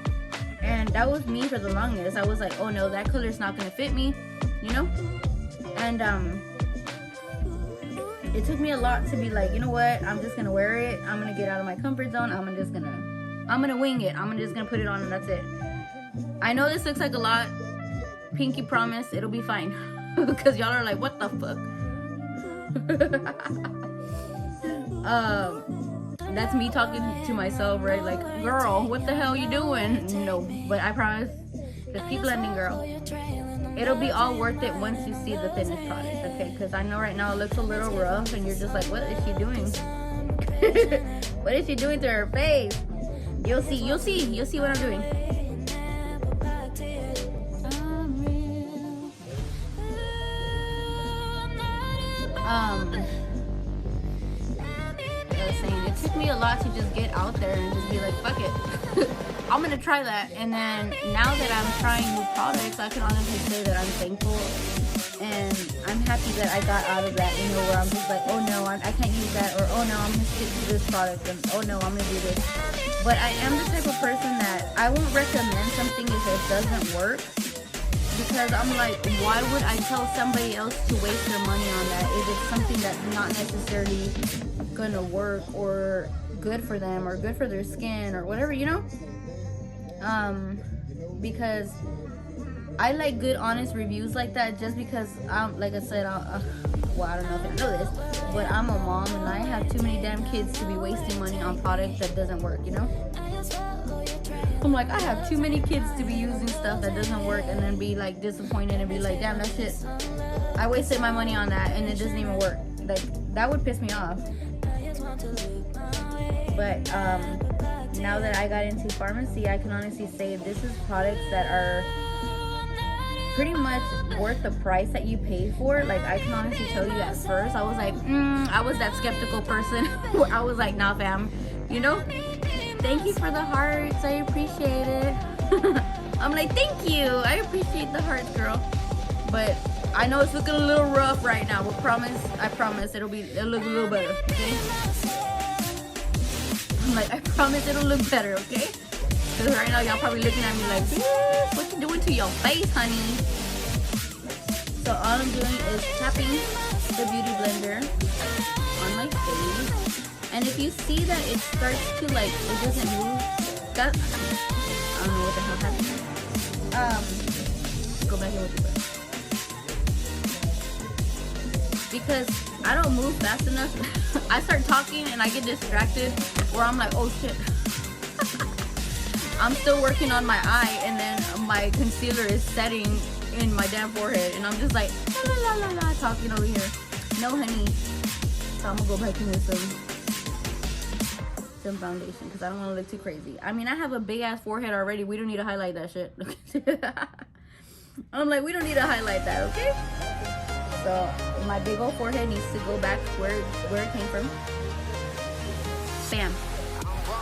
And that was me for the longest. I was like, oh no, that color's not gonna fit me, you know? And it took me a lot to be like, you know what, I'm just gonna wear it, I'm gonna get out of my comfort zone, I'm gonna wing it, I'm just gonna put it on and that's it. I know this looks like a lot, pinky promise it'll be fine. Because y'all are like, what the fuck? That's me talking to myself, right? Like, girl, what the hell you doing? No, but I promise, just keep blending, girl. It'll be all worth it once you see the finished product, okay? Because I know right now it looks a little rough and you're just like, what is she doing? What is she doing to her face? You'll see what I'm doing. I was saying, it took me a lot to just get out there and just be like, fuck it. I'm gonna try that. And then now that I'm trying new products, I can honestly say that I'm thankful and I'm happy that I got out of that, you know, where I'm just like, oh no, I can't use that, or oh no, I'm gonna stick to this product, and oh no, I'm gonna do this. But I am the type of person that I won't recommend something if it doesn't work, because I'm like, why would I tell somebody else to waste their money on that if it's something that's not necessarily gonna work or good for them or good for their skin or whatever, you know? Because I like good, honest reviews like that. Just because, like I said, well, I don't know if you know this, but I'm a mom and I have too many damn kids to be wasting money on products that doesn't work, you know? I'm like, I have too many kids to be using stuff that doesn't work and then be like disappointed and be like, damn, that shit, I wasted my money on that and it doesn't even work. Like, that would piss me off. But now that I got into Farmasi, I can honestly say this is products that are pretty much worth the price that you pay for. Like, I can honestly tell you, at first I was like, I was that skeptical person where I was like, nah fam, you know? Thank you for the hearts, I appreciate it. I'm like, thank you, I appreciate the hearts, girl. But I know it's looking a little rough right now, but I promise it'll look a little better, okay? I'm like, I promise it'll look better, okay? Because right now y'all probably looking at me like, bitch, what you doing to your face, honey? So all I'm doing is tapping the beauty blender on my face. And if you see that it starts to like, it doesn't move, that, I don't know what the hell happened. Go back in with your breath. Because I don't move fast enough. I start talking and I get distracted where I'm like, oh shit. I'm still working on my eye and then my concealer is setting in my damn forehead and I'm just like, la la la la, talking over here. No honey. So I'm gonna go back in with some foundation because I don't want to look too crazy. I mean, I have a big ass forehead already. We don't need to highlight that shit. I'm like, we don't need to highlight that, okay? So my big old forehead needs to go back where it came from. Bam.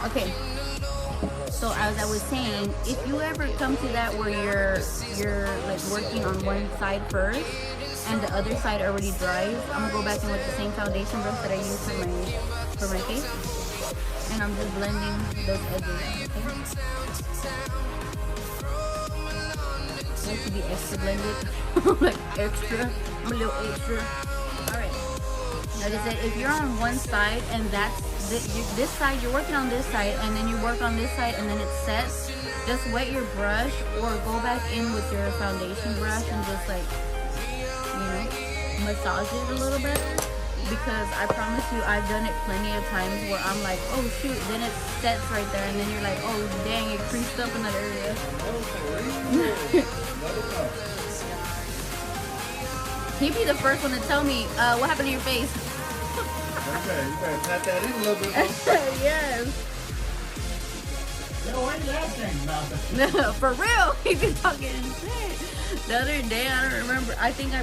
Okay. So as I was saying, if you ever come to that where you're like working on one side first and the other side already dries, I'm gonna go back in with the same foundation brush that I use for my face. And I'm just blending those edges, okay? I like to be extra blended. Like extra. I'm a little extra. Alright. Like I said, if you're on one side and this side, you're working on this side and then you work on this side and then it sets, just wet your brush or go back in with your foundation brush and just like, you know, massage it a little bit. Because I promise you, I've done it plenty of times where I'm like, oh shoot, then it sets right there, and then you're like, oh dang, it creased up in that area. He'd be the first one to tell me, what happened to your face? Okay, you better pat that in a little bit more. Yes. Yo, why are you laughing about No, for real, he'd be talking shit. The other day, I don't remember, I think I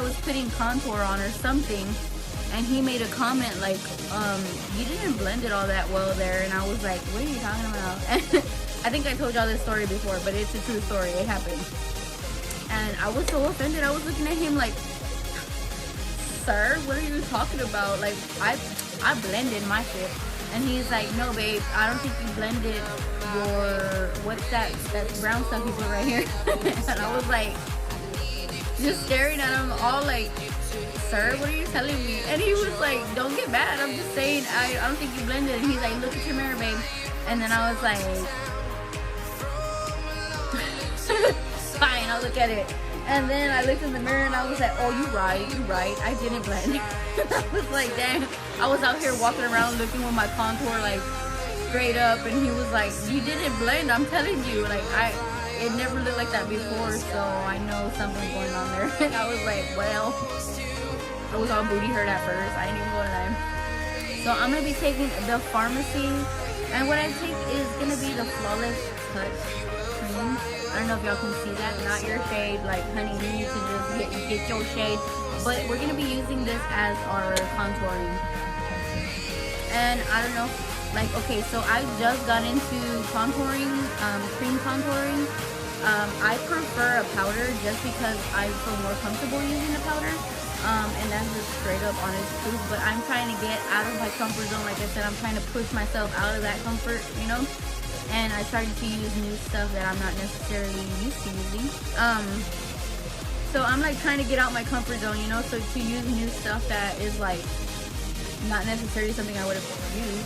was putting contour on or something, and he made a comment like, you didn't blend it all that well there, and I was like, what are you talking about? And I think I told y'all this story before, but it's a true story, it happened. And I was so offended, I was looking at him like, sir, what are you talking about? Like, I blended my shit. And he's like, no babe, I don't think you blended your, what's that brown stuff you put right here? And I was like, just staring at him all like, sir, what are you telling me? And he was like, don't get mad, I'm just saying, I don't think you blended. And he's like, look at your mirror, babe. And then I was like, fine, I'll look at it. And then I looked in the mirror and I was like, oh, you're right, I didn't blend. I was like, dang, I was out here walking around looking with my contour like straight up, and he was like, you didn't blend, I'm telling you. Like, it never looked like that before, so I know something's going on there. And I was like, well, I was all booty hurt at first, I didn't even go to them. So I'm going to be taking the Farmasi, and what I take is going to be the Flawless Touch cream. I don't know if y'all can see that, not your shade, like honey, you need to just get your shade, but we're going to be using this as our contouring. And I don't know, like, okay, so I just got into contouring, cream contouring. I prefer a powder just because I feel more comfortable using a powder, and that's just straight up honest truth. But I'm trying to get out of my comfort zone. Like I said, I'm trying to push myself out of that comfort, you know. And I started to use new stuff that I'm not necessarily used to using. So I'm like trying to get out my comfort zone, you know. So to use new stuff that is like not necessarily something I would have used.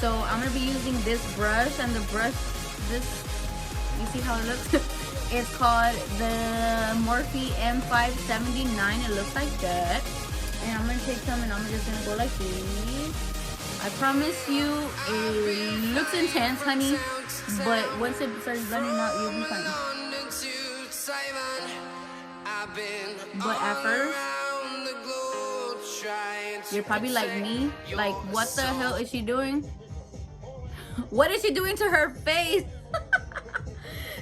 So I'm gonna be using this brush, and the brush this. You see how it looks? It's called the Morphe M579. It looks like that. And I'm gonna take some and I'm just gonna go like this. I promise you, it looks intense, honey. But once it starts blending out, you'll be fine. But at first, you're probably like me. Like, what the hell is she doing? What is she doing to her face?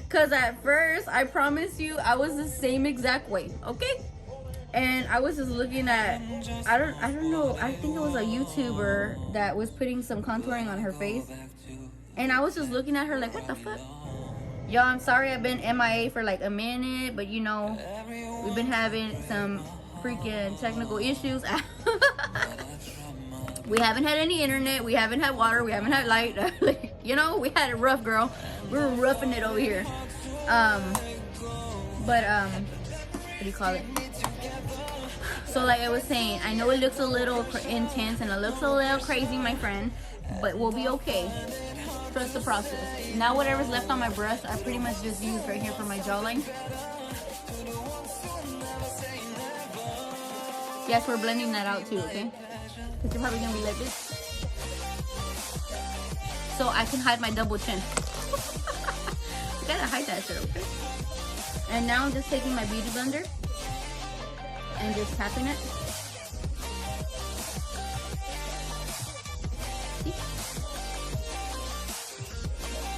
Because at first, I promise you, I was the same exact way, okay? And I was just looking at, I don't know, I think it was a YouTuber that was putting some contouring on her face. And I was just looking at her like, what the fuck? Y'all, I'm sorry I've been MIA for like a minute, but you know, we've been having some freaking technical issues. We haven't had any internet, we haven't had water, we haven't had light. Like, you know, we had it rough, girl. We were roughing it over here. What do you call it? So like I was saying, I know it looks a little intense and it looks a little crazy, my friend, but we'll be okay. Trust the process. Now whatever's left on my brush, I pretty much just use right here for my jawline. Yes, we're blending that out too, okay? Because you're probably gonna be like this. So I can hide my double chin. You gotta hide that shit, okay? And now I'm just taking my beauty blender and just tapping it. See?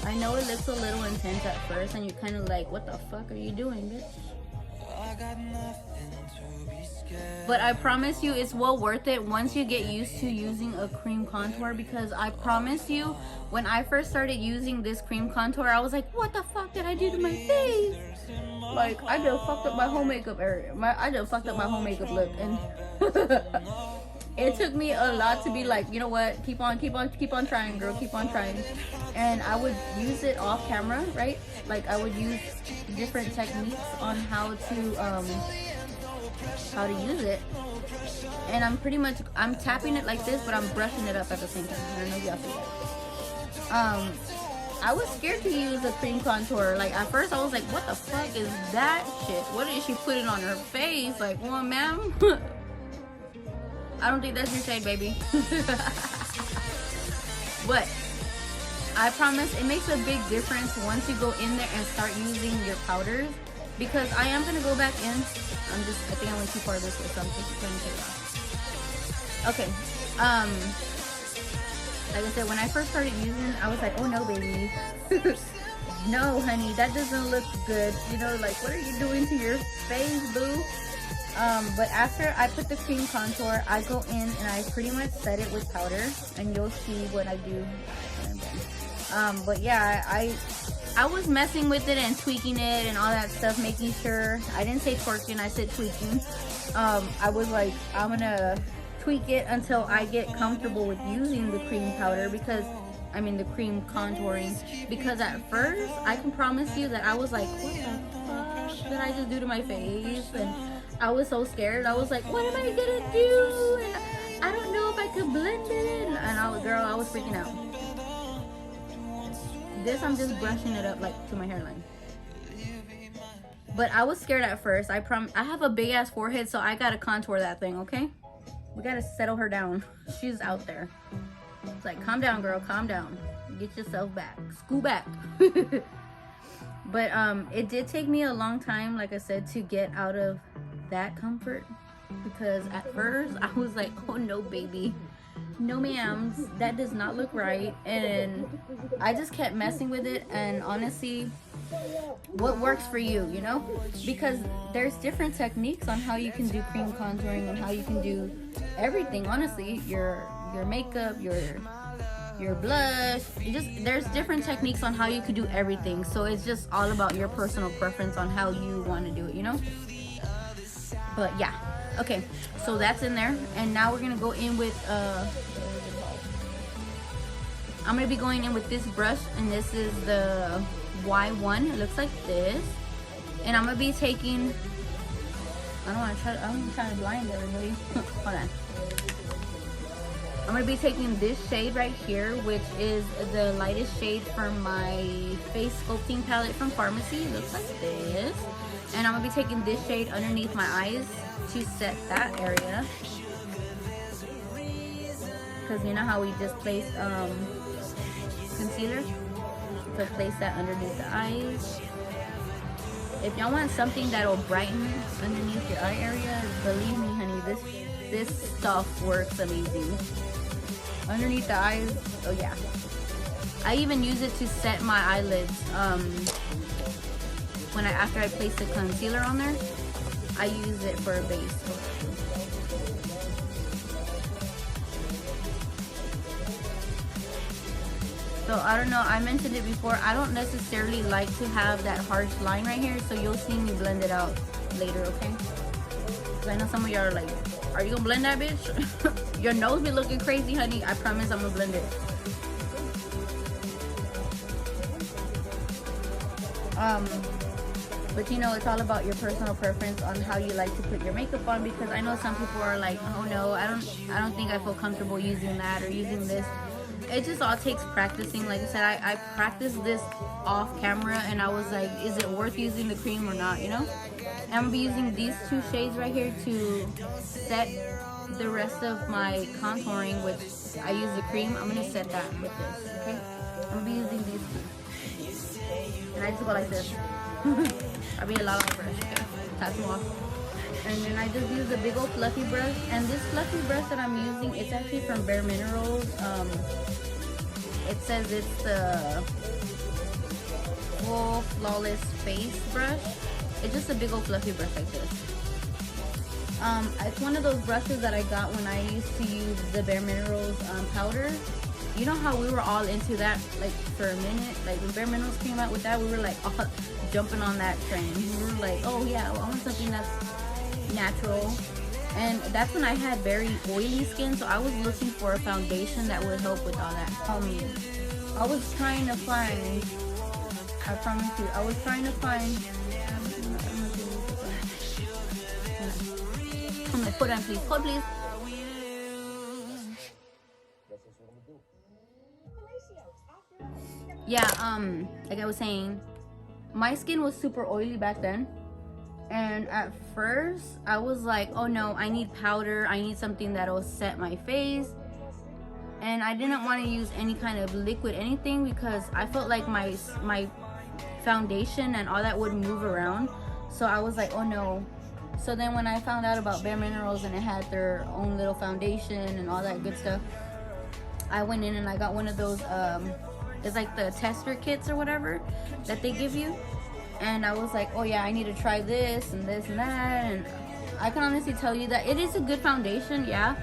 I know it looks a little intense at first and you're kind of like, what the fuck are you doing, bitch? But I promise you it's well worth it once you get used to using a cream contour, because I promise you when I first started using this cream contour, I was like, what the fuck did I do to my face? Like, I just fucked up my whole makeup area. I just fucked up my whole makeup look. And it took me a lot to be like, you know what, keep on trying, girl, keep on trying. And I would use it off camera, right? Like I would use different techniques on how to use it. And I'm tapping it like this, but I'm brushing it up at the same time. I don't know if y'all see that. I was scared to use a cream contour. Like at first I was like, what the fuck is that shit? What is she putting on her face? Like, well, ma'am, I don't think that's your shade, baby. But I promise it makes a big difference once you go in there and start using your powders. Because I am gonna go back in. I think I went too far this way, so I'm just going to take it off. Okay. Like I said, when I first started using, I was like, oh no, baby. No, honey, that doesn't look good. You know, like, what are you doing to your face, boo? But after I put the cream contour, I go in and I pretty much set it with powder, and you'll see what I do. But yeah, I was messing with it and tweaking it and all that stuff, making sure. I didn't say twerking, I said tweaking. I was like, I'm gonna tweak it until I get comfortable with using the cream powder, because the cream contouring, because at first I can promise you that I was like, what the fuck did I just do to my face? And I was so scared. I was like, what am I gonna do? And I don't know if I could blend it. And I was freaking out. This, I'm just brushing it up like to my hairline. But I was scared at first. I have a big ass forehead, so I gotta contour that thing, okay? We gotta settle her down. She's out there. It's like, calm down, girl, calm down. Get yourself back. School back. But it did take me a long time, like I said, to get out of that comfort. Because at first, I was like, oh no, baby. No ma'am, that does not look right. And I just kept messing with it. And honestly, what works for you, you know? Because there's different techniques on how you can do cream contouring and how you can do everything, honestly. Your makeup, your blush, there's different techniques on how you could do everything. So it's just all about your personal preference on how you want to do it, you know? But yeah, okay, so that's in there. And now we're gonna go in with I'm gonna be going in with this brush, and this is the Y1. It looks like this. And I'm gonna be taking, I'm trying to blind everybody. Hold on. I'm gonna be taking this shade right here, which is the lightest shade from my face sculpting palette from Farmasi. It looks like this. And I'm gonna be taking this shade underneath my eyes to set that area. Because you know how we just placed concealer? So place that underneath the eyes. If y'all want something that'll brighten underneath your eye area, believe me, honey, this stuff works amazing. Underneath the eyes, oh yeah. I even use it to set my eyelids. After I place the concealer on there, I use it for a base. So I don't know, I mentioned it before, I don't necessarily like to have that harsh line right here, so you'll see me blend it out later, okay? Because I know some of y'all are like, are you gonna blend that, bitch? Your nose be looking crazy, honey. I promise I'm gonna blend it. But you know, it's all about your personal preference on how you like to put your makeup on, because I know some people are like, oh no, I don't think I feel comfortable using that or using this. It just all takes practicing. Like I said, I practiced this off camera and I was like, is it worth using the cream or not, you know? And I'm gonna be using these two shades right here to set the rest of my contouring, which I use the cream. I'm gonna set that with this, okay? I'm gonna be using these two. And I just go like this. I'll be a lot on the brush, okay? Tap them off. And then I just use a big old fluffy brush. And this fluffy brush that I'm using, it's actually from Bare Minerals. It says it's the Full Flawless Face Brush. It's just a big old fluffy brush like this. It's one of those brushes that I got when I used to use the Bare Minerals powder. You know how we were all into that like for a minute? Like when Bare Minerals came out with that, we were like all jumping on that trend. We were like, oh yeah, well, I want something that's natural. And that's when I had very oily skin, so I was looking for a foundation that would help with all that. I was trying to find, I promise you, I was trying to find, I'm like, hold on please, hold please. Yeah, like I was saying, my skin was super oily back then. And at first, I was like, oh no, I need powder. I need something that'll set my face. And I didn't want to use any kind of liquid anything because I felt like my foundation and all that would move around. So I was like, oh no. So then when I found out about Bare Minerals and it had their own little foundation and all that good stuff, I went in and I got one of those, it's like the tester kits or whatever that they give you. And I was like, oh yeah, I need to try this and this and that. And I can honestly tell you that it is a good foundation, yeah.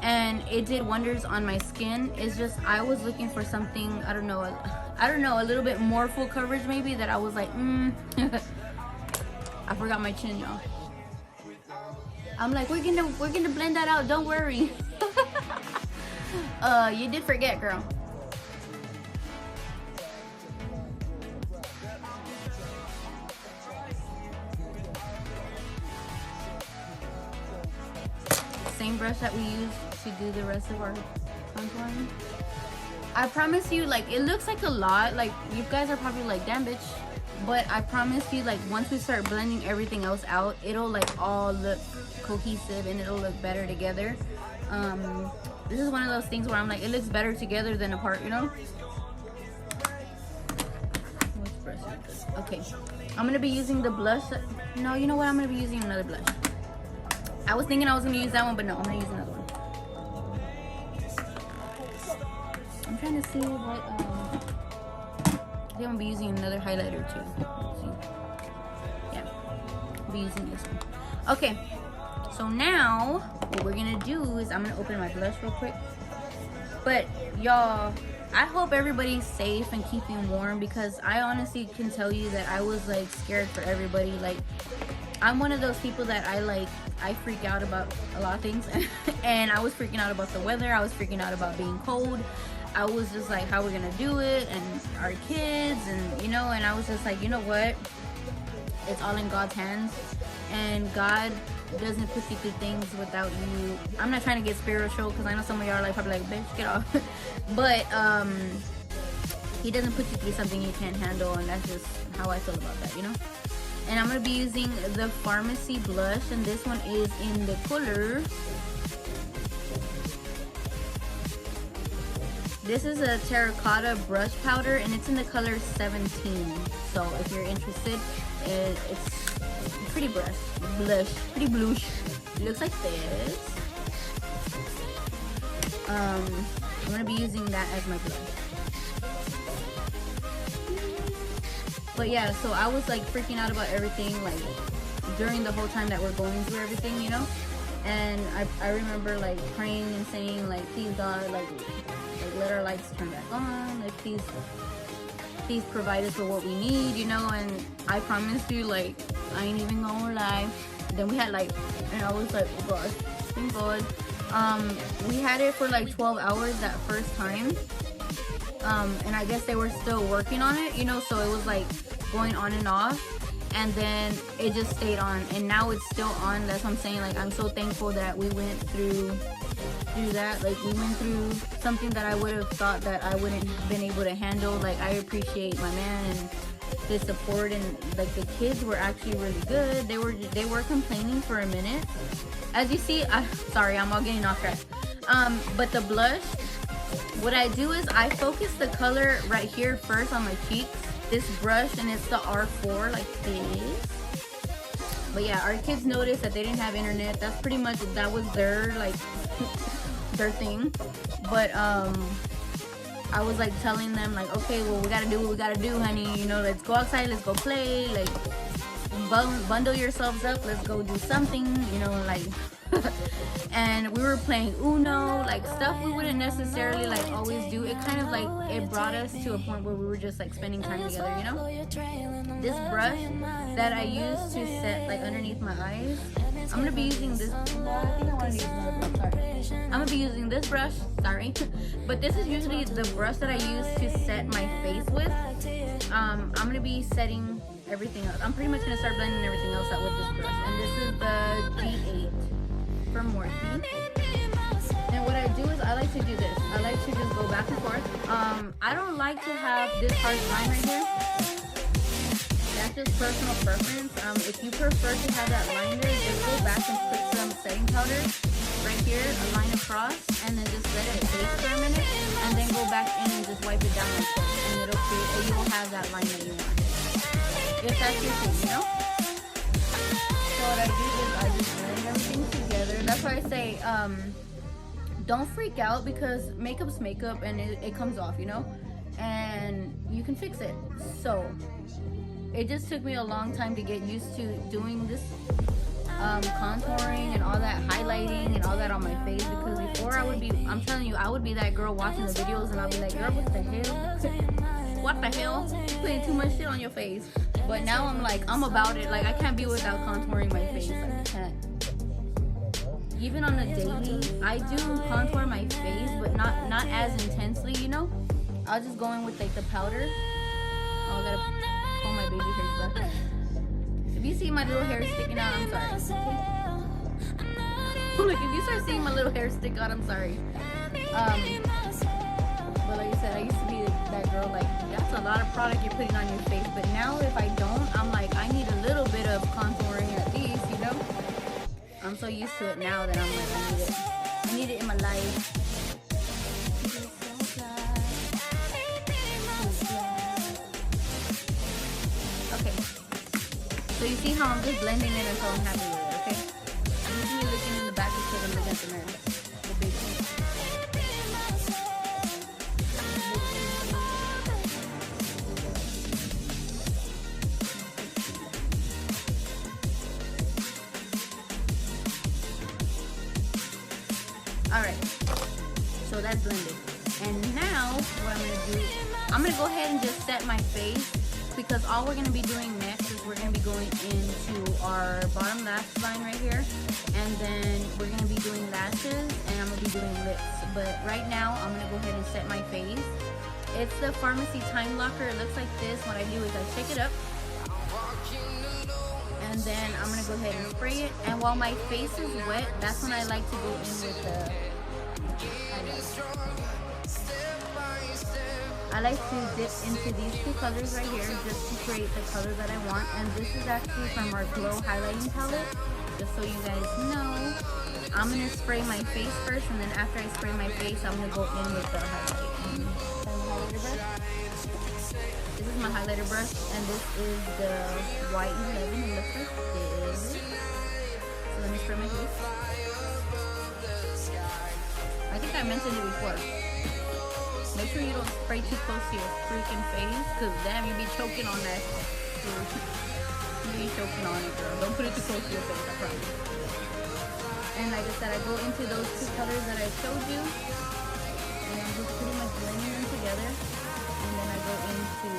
And it did wonders on my skin. It's just, I was looking for something, I don't know, a little bit more full coverage maybe, that I was like, I forgot my chin, y'all. I'm like, we're gonna blend that out, don't worry. You did forget, girl. Same brush that we use to do the rest of our contouring. I promise you, like, it looks like a lot, like you guys are probably like, damn bitch, but I promise you, like, once we start blending everything else out, it'll like all look cohesive and it'll look better together. This is one of those things where I'm like, it looks better together than apart, you know. Which brush is this? Okay, I'm gonna be using the blush. No, you know what, I'm gonna be using another blush. I was thinking I was going to use that one, but no, I'm going to use another one. I'm trying to see what, I think I'm going to be using another highlighter too. Let's see. Yeah, I'll be using this one. Okay, so now what we're going to do is I'm going to open my blush real quick. But y'all, I hope everybody's safe and keeping warm, because I honestly can tell you that I was like scared for everybody. Like, I'm one of those people that I freak out about a lot of things. And I was freaking out about the weather. I was freaking out about being cold. I was just like, how we're gonna do it, and our kids, and you know, and I was just like, you know what? It's all in God's hands. And God doesn't put you through things without you. I'm not trying to get spiritual because I know some of y'all are like probably like, bitch, get off. But he doesn't put you through something you can't handle, and that's just how I feel about that, you know. And I'm gonna be using the Farmasi blush, and this one is in the color. This is a terracotta brush powder, and it's in the color 17. So if you're interested, it's pretty blush, pretty blush. It looks like this. I'm gonna be using that as my blush. But yeah, so I was like freaking out about everything, like during the whole time that we're going through everything, you know. And I remember like praying and saying like, please God, like let our lights turn back on, like please provide us with what we need, you know. And I promised you, like, I ain't even gonna lie. Then we had like, and I was like, oh gosh, thank God. We had it for like 12 hours that first time. And I guess they were still working on it, you know, so it was like going on and off, and then it just stayed on, and now it's still on. That's what I'm saying. Like, I'm so thankful that we went through that. Like, we went through something that I would have thought that I wouldn't have been able to handle. Like, I appreciate my man and his support, and like the kids were actually really good. They were complaining for a minute. As you see, sorry, I'm all getting off track. But the blush, what I do is I focus the color right here first on my cheeks, this brush, and it's the R4 like this. But yeah, our kids noticed that they didn't have internet. That's pretty much, that was their like their thing. But I was like telling them like, okay, well, we gotta do what we gotta do, honey, you know, let's go outside, let's go play, like bundle yourselves up, let's go do something, you know, like and we were playing Uno, like stuff we wouldn't necessarily like always do. It kind of like, it brought us to a point where we were just like spending time together, you know. This brush that I use to set like underneath my eyes, I'm gonna be using this. I think I want to use another brush. Sorry, I'm gonna be using this brush. Sorry, but this is usually the brush that I use to set my face with. I'm gonna be setting everything else. I'm pretty much gonna start blending everything else out with this brush, and this is the G8 from Morphe. And what I do is I like to do this. I like to just go back and forth. I don't like to have this harsh line right here. That's just personal preference. If you prefer to have that line there, just go back and put some setting powder right here, a line across, and then just let it bake for a minute, and then go back in and just wipe it down like this, and it'll create, and you will have that line that you want. If that's your thing, you know? So what I do is I just blend everything together. That's why I say, don't freak out, because makeup's makeup and it comes off, you know? And you can fix it. So it just took me a long time to get used to doing this contouring and all that highlighting and all that on my face, because before I would be, I'm telling you, I would be that girl watching the videos and I'll be like, girl, what the hell? What the hell? You're putting too much shit on your face. But now I'm like, I'm about it. Like, I can't be without contouring my face. Like, I can't. Even on a daily, I do contour my face, but not as intensely, you know? I'll just go in with like the powder. Oh, I gotta pull my baby hairs back. If you see my little hair sticking out, I'm sorry. Like, if you start seeing my little hair stick out, I'm sorry. But like I said, I used to be that girl, like, that's a lot of product you're putting on your face. But now if I don't, I'm like, I need a little bit of contouring at least, you know? I'm so used to it now that I'm like, I need it. I need it in my life. So you see how I'm just blending it until I'm happy with it, okay? I'm usually looking in the back because I'm looking at the mirror. The big one. Alright, so that's blended. And now, what I'm going to do, I'm going to go ahead and just set my face, because all we're going to be doing next is we're going to be going into our bottom lash line right here, and then we're going to be doing lashes, and I'm going to be doing lips. But right now, I'm going to go ahead and set my face. It's the Farmasi Time Locker. It looks like this. What I do is I shake it up, and And then I'm gonna go ahead and spray it. And while my face is wet, that's when I like to go in with the highlighter. I like to dip into these two colors right here just to create the color that I want. And this is actually from our Glow highlighting palette. Just so you guys know, I'm going to spray my face first, and then after I spray my face, I'm going to go in with the highlighter brush. This is my highlighter brush, and this is the white 11. It looks like this. So let me spray my face. I think I mentioned it before. Make sure you don't spray too close to your freaking face, cause damn, you be choking on that. You be choking on it, girl. Don't put it too close to your face, I promise. And like I said, I go into those two colors that I showed you, and I'm just pretty much blending them together. And then I go into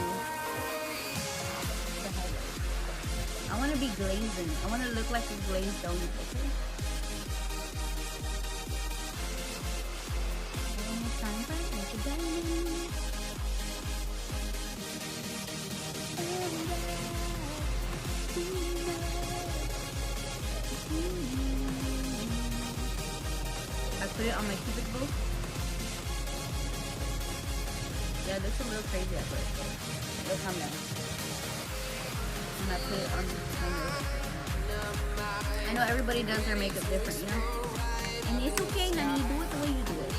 the highlight. I want to be glazing. I want to look like a glazed donut. Okay? I put it on my cuticle. Yeah, it looks a little crazy at first. It'll come down. And I put it on my nose. I know everybody does their makeup different, you know? And it's okay, honey. You do it the way you do it.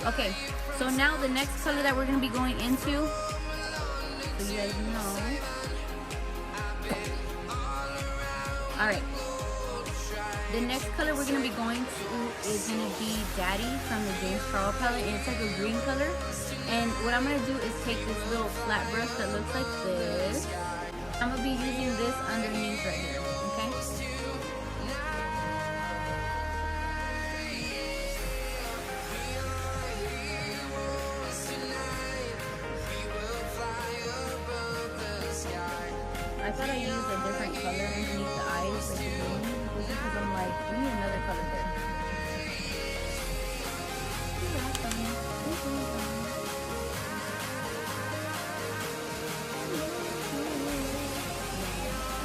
Okay, so now the next color that we're going to be going into, so you guys know. Alright, the next color we're going to be going to is going to be Daddy from the James Charles palette, and it's like a green color. And what I'm going to do is take this little flat brush that looks like this. I'm going to be using this underneath right here, okay? I thought I used a different color underneath the eyes, like the green, because I'm like, we need another color there.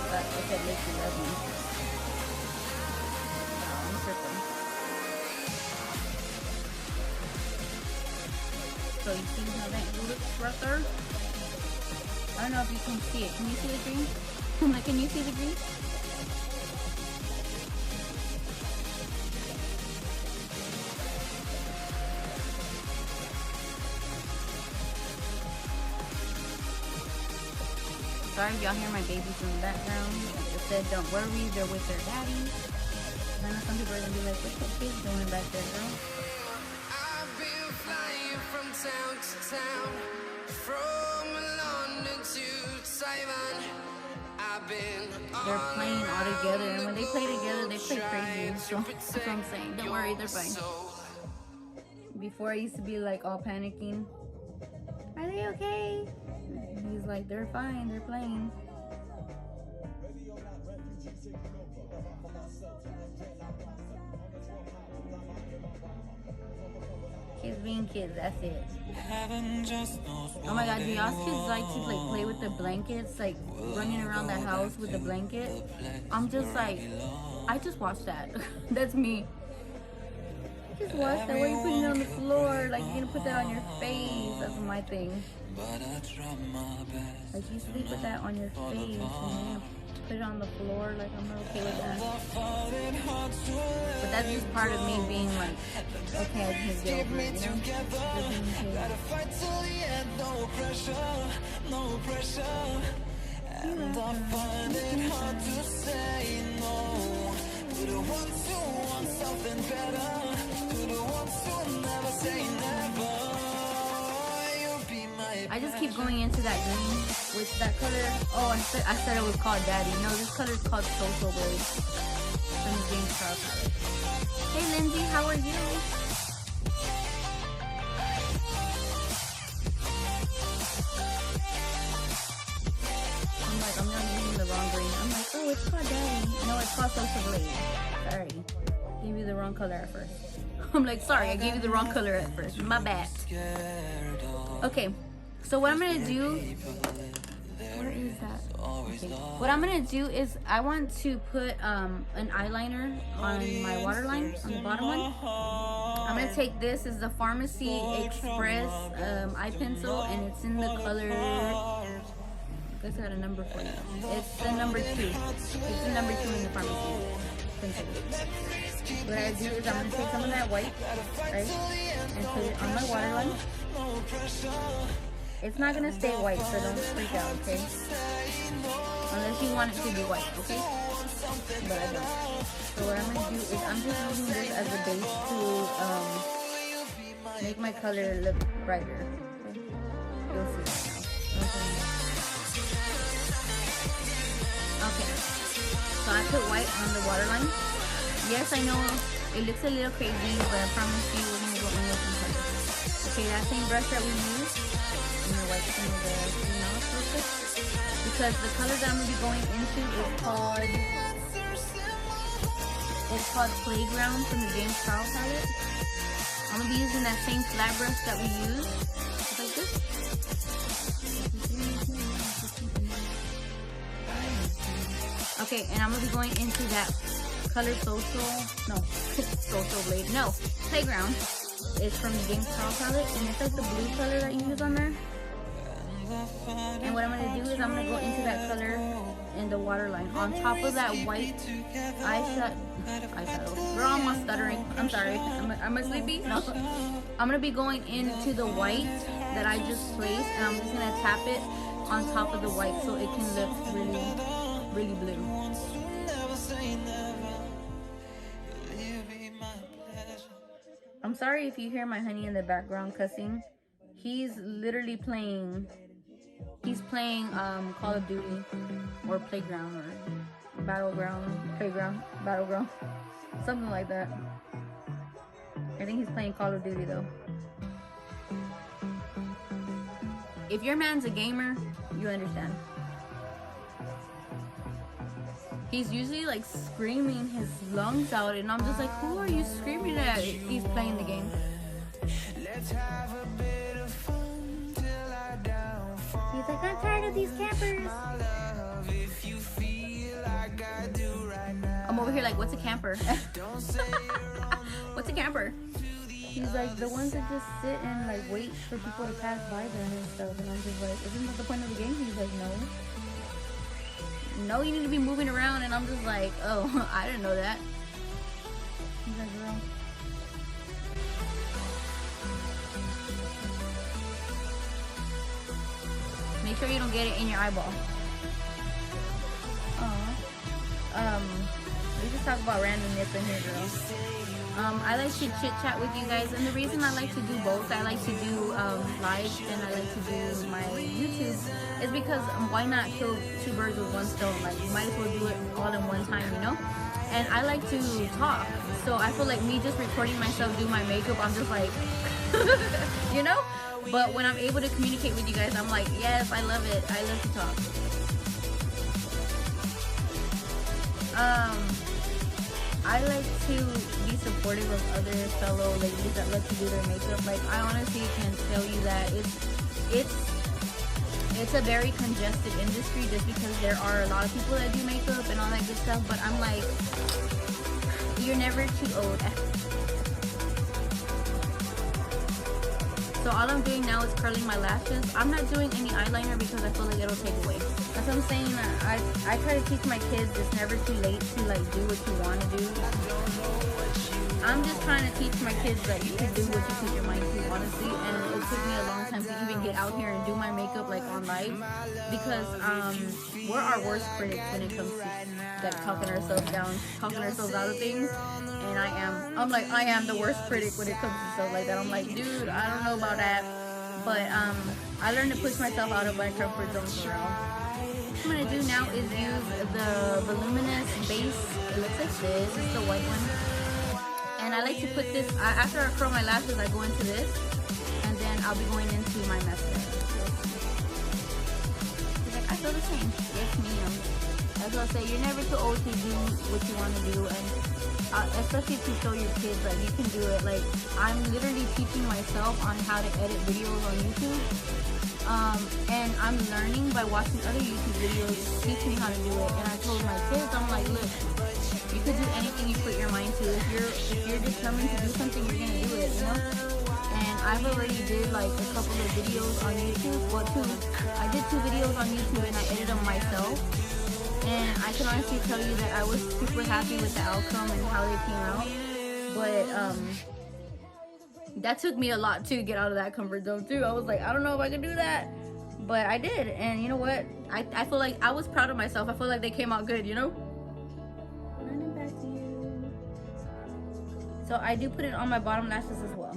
But I said make you love me. No, I'm tripping. So you see how that looks right there? I don't know if you can see it. Can you see the green? Like, can you see the green? Sorry if y'all hear my babies in the background. Like I said, don't worry, they're with their daddy. I know some people are gonna be like, what's that kid doing back there, girl? I've been flying from town to town, from London to Taiwan. I've been They're playing all together, and when they play together, they play crazy. So that's what I'm saying. Don't worry, they're fine. Before I used to be like all panicking. Are they okay? And he's like, they're fine, they're playing. Kids being kids, that's it. Oh my god, do y'all kids like to like play with the blankets, like running around the house with the blanket? I'm just like, I just watched that. That's me. Just watch that. Why are you putting it on the floor? Like you're gonna put that on your face. That's my thing. Like you sleep with that on your face and you're gonna put it on the floor. Like I'm not okay with that. But that's just part of me being like, okay, I can't get over it, you know? Gotta fight till the end, no pressure, no pressure. And I find it hard to say no to the ones who want something better, to the ones who never say never. You'll be my I just keep going into that green with that color. Oh, I said it was called Daddy. No, this color is called Social Blade from the James Charles palette. Hey Lindsay, how are you? I'm like, I'm not using the wrong green. I'm like, oh, it's called Daddy. No, it's called Social Blade. Sorry. gave you the wrong color at first. I'm like, sorry, I gave you the wrong color at first. My bad. Okay, so what I'm gonna do, where is that? Okay. What I'm gonna do is I want to put an eyeliner on my waterline, on the bottom one. I'm gonna take this, is the Farmasi Express eye pencil, and it's in the color, I guess I got a number for you. It's the number 2. It's the number 2 in the Farmasi pencil. What I do is I'm gonna take some of that white, right, and put it on my waterline. It's not gonna stay white, so don't freak out, okay? Unless you want it to be white, okay? But I don't. So what I'm gonna do is I'm just using this as a base to make my color look brighter. Okay? You'll see that now. Okay. So I put white on the waterline. Yes, I know it looks a little crazy, but I promise you we're gonna go in with some color. Okay, that same brush that we used, I'm gonna wipe some of the green off real quick. Because the color that I'm gonna be going into is called Playground from the James Charles palette. I'm gonna be using that same flat brush that we used, just like this. Okay, and I'm gonna be going into that color Playground. It's from the James Charles palette, and it's like the blue color that you use on there. And what I'm gonna do is I'm gonna go into that color in the waterline on top of that white eyeshadow. Girl, I'm not stuttering. I'm sorry. Am I sleepy? No. I'm gonna be going into the white that I just placed, and I'm just gonna tap it on top of the white so it can look really, really blue. I'm sorry if you hear my honey in the background cussing. He's literally playing. He's playing Call of Duty or Playground or Playground, Battleground, something like that. I think he's playing Call of Duty though. If your man's a gamer, you understand. He's usually like screaming his lungs out, and I'm just like, who are you screaming at? He's playing the game. He's like, I'm tired of these campers. I'm over here like, what's a camper? What's a camper? He's like, the ones that just sit and like wait for people to pass by them and stuff. And I'm just like, isn't that the point of the game? He's like, no, you need to be moving around. And I'm just like, oh, I didn't know that. He's like, girl. Make sure you don't get it in your eyeball. We just talk about randomness in here, girl. I like to chit chat with you guys, and the reason I like to do both, I like to do lives and I like to do my YouTube, is because why not kill two birds with one stone? Like, you might as well do it all in one time, you know? And I like to talk, so I feel like me just recording myself do my makeup, I'm just like, you know? But when I'm able to communicate with you guys, I'm like, yes, I love it. I love to talk. I like to be supportive of other fellow ladies that like to do their makeup. Like, I honestly can tell you that it's a very congested industry just because there are a lot of people that do makeup and all that good stuff. But I'm like, you're never too old. So all I'm doing now is curling my lashes. I'm not doing any eyeliner because I feel like it'll take away. That's what I'm saying. I try to teach my kids it's never too late to like do what you want to do. I'm just trying to teach my kids that you can do what you put your mind to, honestly. And it took me a long time to even get out here and do my makeup like on live, because we're our worst critics when it comes to like talking ourselves down, talking ourselves out of things. And I am the worst critic when it comes to stuff like that. I'm like, dude, I don't know about that. But I learned to push myself out of my comfort zone for real. What I'm gonna do now is use the voluminous base. It looks like this. It's the white one. And I like to put this, after I curl my lashes, I go into this. And then I'll be going into my mascara. Like, I feel the same. Yes, ma'am. That's what I say. You're never too old to do what you want to do. And especially to show your kids that you can do it. Like, I'm literally teaching myself on how to edit videos on YouTube. And I'm learning by watching other YouTube videos teach me how to do it. And I told my kids, I'm like, look, you could do anything you put your mind to. If you're determined to do something, you're gonna do it, you know? And I've already did like a couple of videos on YouTube. Well, I did 2 videos on YouTube and I edited them myself. And I can honestly tell you that I was super happy with the outcome and how they came out. But that took me a lot to get out of that comfort zone too. I was like, I don't know if I can do that, but I did. And you know what? I feel like I was proud of myself. I feel like they came out good, you know? Running back to you. So I do put it on my bottom lashes as well.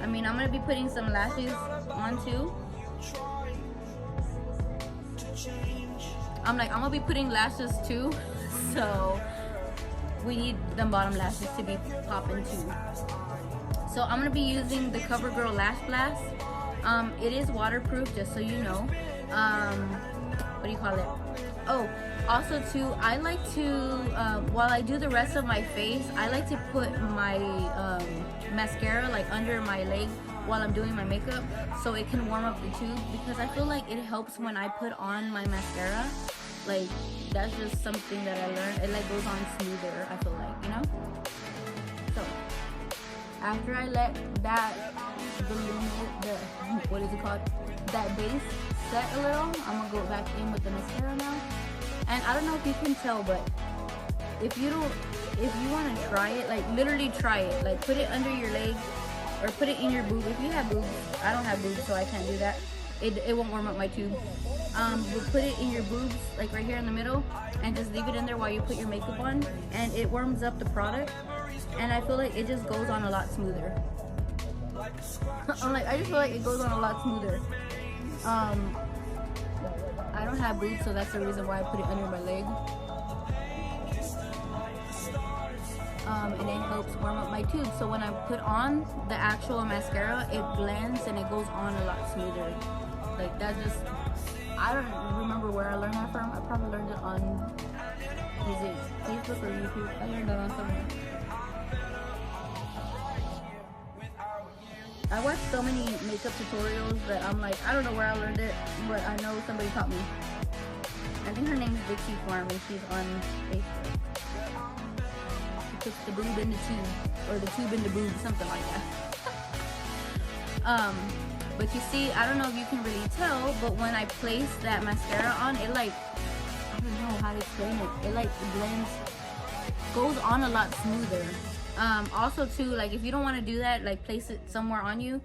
I mean, I'm gonna be putting some lashes on too. I'm gonna be putting lashes too, so we need the bottom lashes to be popping too. So I'm gonna be using the CoverGirl Lash Blast. It is waterproof, just so you know. What do you call it? Oh, also too, I like to, while I do the rest of my face, I like to put my mascara like under my leg while I'm doing my makeup, so it can warm up the tube, because I feel like it helps when I put on my mascara. Like, that's just something that I learned. It like goes on smoother, I feel like, you know? So after I let that what is it called? That base set a little, I'm gonna go back in with the mascara now. And I don't know if you can tell, but if you want to try it, like literally try it, like put it under your leg or put it in your boob. If you have boobs, I don't have boobs, so I can't do that. It won't warm up my tube. But put it in your boobs, like right here in the middle, and just leave it in there while you put your makeup on, and it warms up the product. And I feel like it just goes on a lot smoother. I just feel like it goes on a lot smoother. I don't have boobs, so that's the reason why I put it under my leg. And it helps warm up my tube. So when I put on the actual mascara, it blends and it goes on a lot smoother. Like, that just, I don't remember where I learned that from. I probably learned it on, is it Facebook or YouTube? I learned that on somewhere. I watched so many makeup tutorials that I'm like, I don't know where I learned it, but I know somebody taught me. I think her name's Dixie Farm and she's on Facebook. She puts the boob in the tube, or the tube in the boob, something like that. But you see, I don't know if you can really tell, but when I place that mascara on, it like, I don't know how to explain it. It like blends, goes on a lot smoother. Also too, like if you don't want to do that, like place it somewhere on you,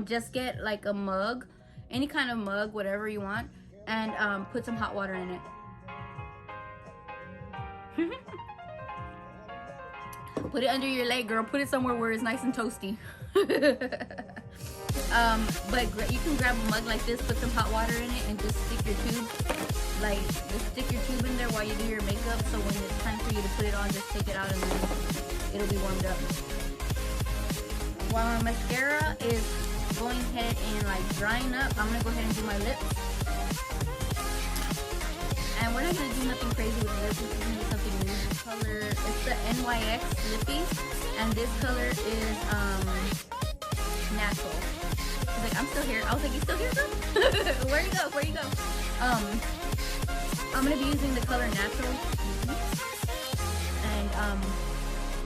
just get like a mug, any kind of mug, whatever you want, and put some hot water in it. Put it under your leg, girl. Put it somewhere where it's nice and toasty. But you can grab a mug like this, put some hot water in it, and just stick your tube, like just stick your tube in there while you do your makeup, so when it's time for you to put it on, just take it out and then it'll be warmed up. While my mascara is going ahead and like drying up, I'm gonna go ahead and do my lips. And we're not gonna do nothing crazy with this. This is gonna be something new. This color, it's the NYX Lippy, and this color is natural. She's like, I'm still here. I was like, you still here, girl? Where you go? Where you go? I'm gonna be using the color natural, and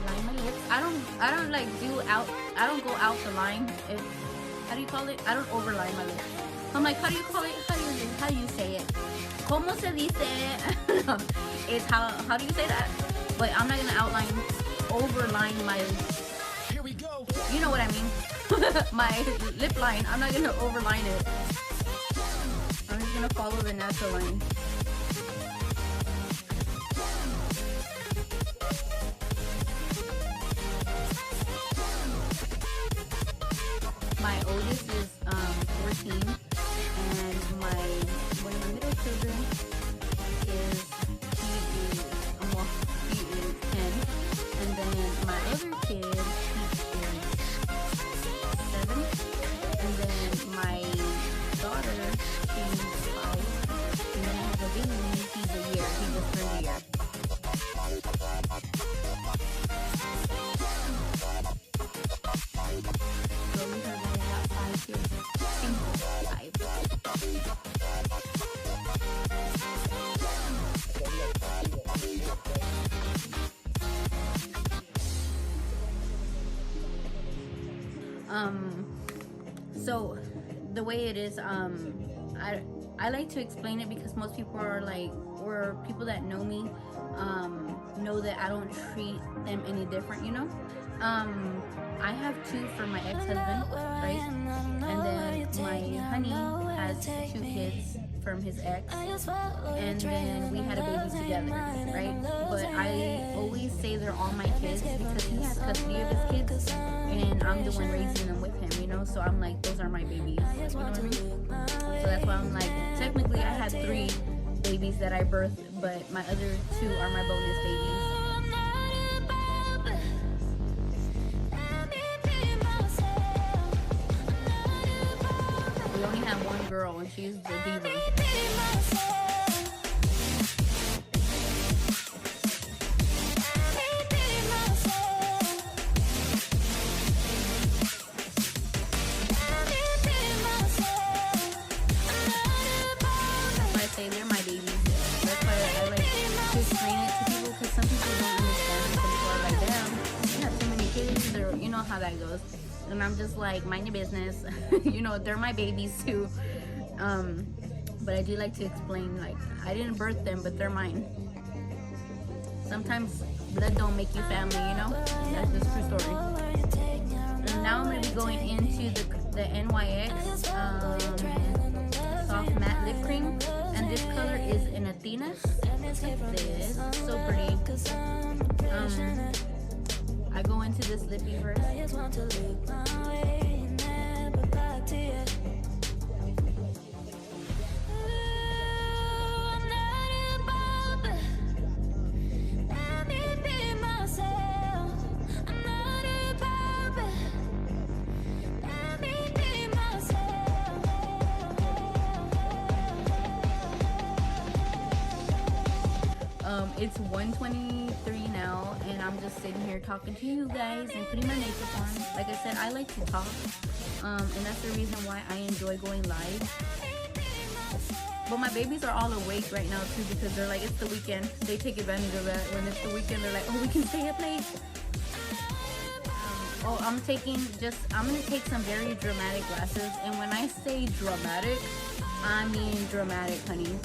line my lips. I don't like I don't go out the line. How do you call it? I don't overline my lips. I'm like, how do you call it? How do you say it? Como se dice? It's how do you say that? But I'm not gonna overline my, you know what I mean. My lip line. I'm not gonna overline it. I'm just gonna follow the natural line. My oldest is 14, and one of my middle children is 10, and then my other kid, is 7, and then my daughter, she's 5. No, gonna have a baby, he's a year. He just turned a year. So we heard that I got 5 kids. 5. So the way it is, I like to explain it because most people are like, or people that know me, know that I don't treat them any different, you know. I have 2 for my ex-husband, right? And then my honey has 2 kids from his ex, and then we had a baby together, right? But I always say they're all my kids because he has custody of his kids, and I'm the one raising them with him, you know. So I'm like, those are my babies, like, you know what I mean? So that's why I'm like, technically I had 3 babies that I birthed, but my other 2 are my bonus babies. We only have 1 girl, and she's the diva. Say they're my babies. That's why I like to explain it to people, because some people don't understand. Some people are like, damn, you have too many kids, or you know how that goes. And I'm just like, mind your business. You know, they're my babies too. But I do like to explain, like, I didn't birth them, but they're mine. Sometimes blood don't make you family, you know. That's just true story. And now I'm gonna be going into the NYX soft matte lip cream. And this color is in Athena's. Like this. So pretty. I go into this lippy first. It's 1:23 now, and I'm just sitting here talking to you guys and putting my makeup on. Like I said, I like to talk, and that's the reason why I enjoy going live. But my babies are all awake right now too, because they're like, it's the weekend. They take advantage of that. When it's the weekend, they're like, oh, we can stay up late. I'm gonna take some very dramatic glasses, and when I say dramatic, I mean dramatic, honey.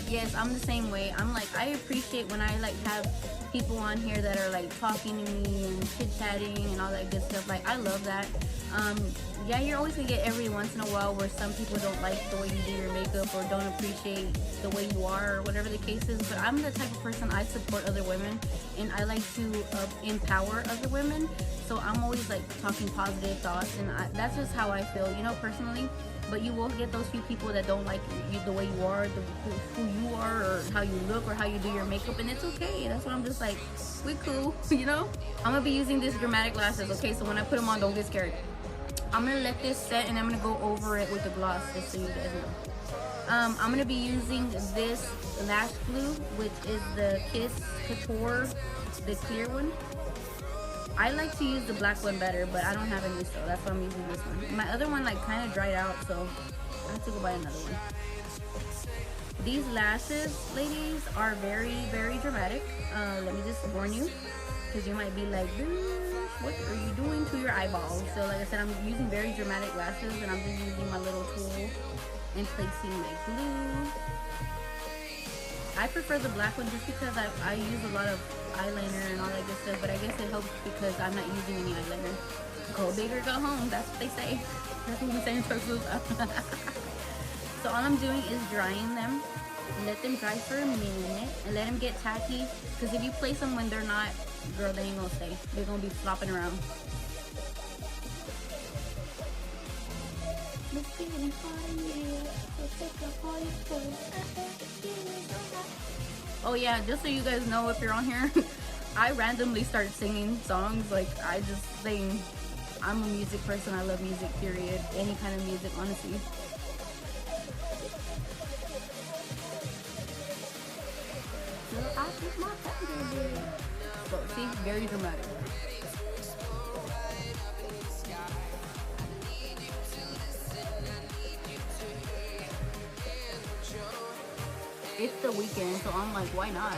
Yes, I'm the same way. I'm like, I appreciate when I like have people on here that are like talking to me and chit-chatting and all that good stuff. Like, I love that. Yeah, you're always gonna get every once in a while where some people don't like the way you do your makeup or don't appreciate the way you are or whatever the case is. But I'm the type of person, I support other women and I like to empower other women. So I'm always like talking positive thoughts, and that's just how I feel, you know, personally. But you will get those few people that don't like you the way you are, who you are, or how you look, or how you do your makeup, and it's okay. That's why I'm just like, we cool, you know? I'm gonna be using these dramatic glasses, okay? So when I put them on, don't get scared. I'm gonna let this set, and I'm gonna go over it with the gloss, just so you guys know. I'm gonna be using this lash glue, which is the Kiss Couture, the clear one. I like to use the black one better, but I don't have any, so that's why I'm using this one. My other one like kind of dried out, so I have to go buy another one. These lashes, ladies, are very, very dramatic. Let me just warn you, because you might be like, what are you doing to your eyeballs? So like I said, I'm using very dramatic lashes, and I'm just using my little tool and placing my glue. I prefer the black one just because I use a lot of eyeliner and all that good stuff, but I guess it helps because I'm not using any eyeliner. Go big or go home, that's what they say. That's what we say in Texas. So all I'm doing is drying them. Let them dry for a minute and let them get tacky, because if you place them when they're not, girl, they ain't gonna stay. They're gonna be flopping around. Oh yeah, just so you guys know, if you're on here, I randomly start singing songs. Like, I just sing. I'm a music person. I love music, period. Any kind of music, honestly. till I get my finger. So see, very dramatic. It's the weekend, so I'm like, why not?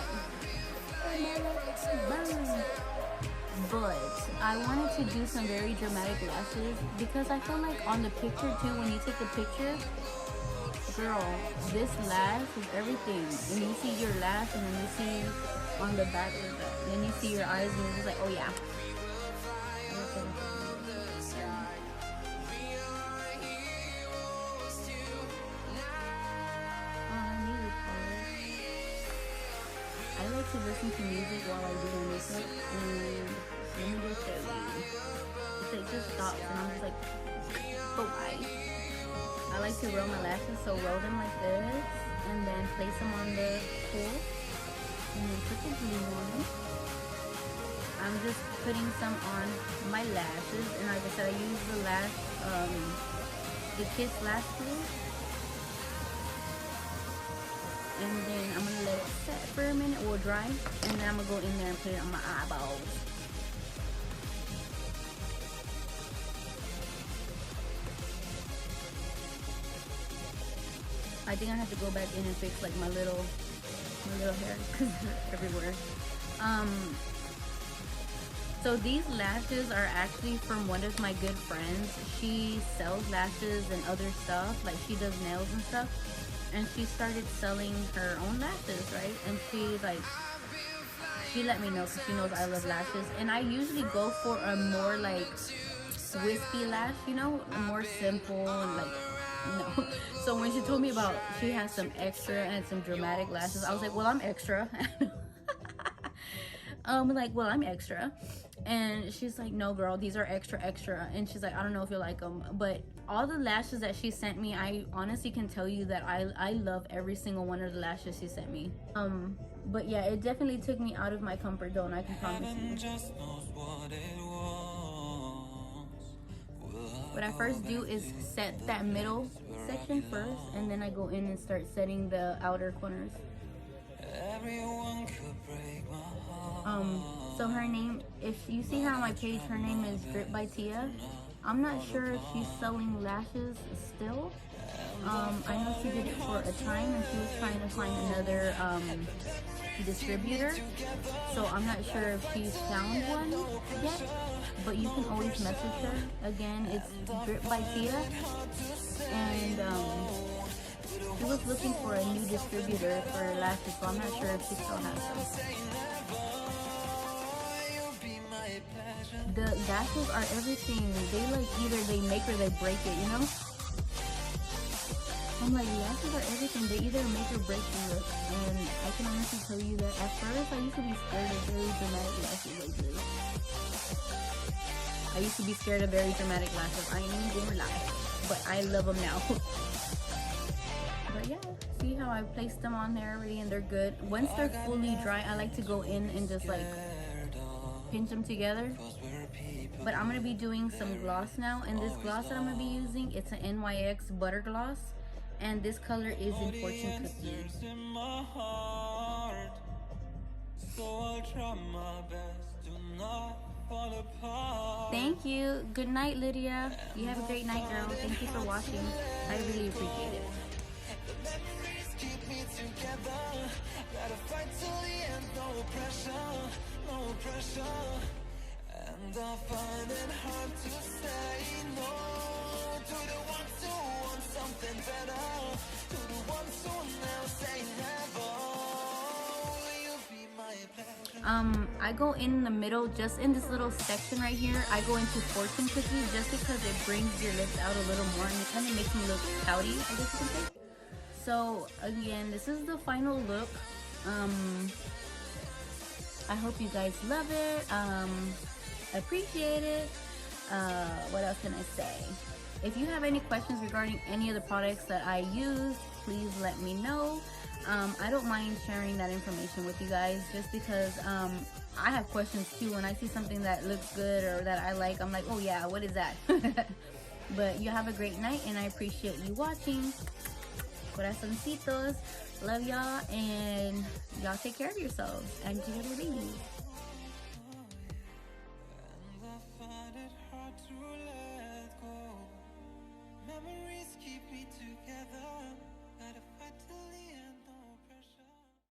But I wanted to do some very dramatic lashes because I feel like on the picture too, when you take a picture, girl, this lash is everything. And you see your lash, and then you see on the back of that, and then you see your eyes, and you're just like, oh yeah. I like to listen to music while I do my makeup, and let me just show you. It just stops, and I'm just like, oh why? I like to roll my lashes, so roll them like this, and then place them on the tool, and then put the glue on. I'm just putting some on my lashes, and like I said, I use the lash, the Kiss Lash Glue. And then I'm gonna let it set for a minute or dry, and then I'm gonna go in there and put it on my eyeballs. I think I have to go back in and fix like my little hair because they're everywhere. So these lashes are actually from one of my good friends. She sells lashes and other stuff, like she does nails and stuff. And she started selling her own lashes, right? And she let me know because she knows I love lashes. And I usually go for a more like wispy lash, you know, a more simple and like, no. So when she told me about she has some extra and some dramatic lashes, I was like, well, I'm extra. Like, well, I'm extra. And she's like, no girl, these are extra. And she's like, I don't know if you like them, but all the lashes that she sent me, I honestly can tell you that I love every single one of the lashes she sent me. But yeah, it definitely took me out of my comfort zone, I can promise you. What I first do is set that middle section first, and then I go in and start setting the outer corners. So her name, if you see her on my page, her name is Drip by Tia. I'm not sure if she's selling lashes still. I know she did it for a time, and she was trying to find another distributor. So I'm not sure if she's found one yet, but you can always message her. Again, it's Drip by Tia, and she was looking for a new distributor for lashes, so I'm not sure if she still has them. The lashes are everything. They like either they make or they break it, you know? I'm like, lashes are everything. They either make or break your look. And I can honestly tell you that at first I used to be scared of very dramatic lashes like this. I used to be scared of very dramatic lashes. I ain't even gonna lie. But I love them now. But yeah, see how I placed them on there already, and they're good. Once they're fully dry, I like to go in and just like pinch them together. But I'm gonna be doing some gloss now, and this gloss that I'm gonna be using, it's an NYX butter gloss, and this color is in Fortune Cookie. Thank you. Good night, Lydia. You have a great night, girl. Thank you for watching. I really appreciate it. Gotta fight till the end, no pressure. And I find it hard to say no to the ones who want something better, to the ones who now say never. Will you be my pleasure? I go in the middle, just in this little section right here. I go into Fortune Cookie just because it brings your lips out a little more, and it kind of makes me look pouty, I guess you can say. So again, this is the final look. I hope you guys love it. Appreciate it. What else can I say? If you have any questions regarding any of the products that I use, please let me know. I don't mind sharing that information with you guys, just because I have questions too. When I see something that looks good or that I like, I'm like, oh yeah, what is that? But you have a great night, and I appreciate you watching. Corazoncitos. Love y'all, and y'all take care of yourselves and take care of your babies. And I find it hard to let go. Memories keep me together. Gotta fight till the end.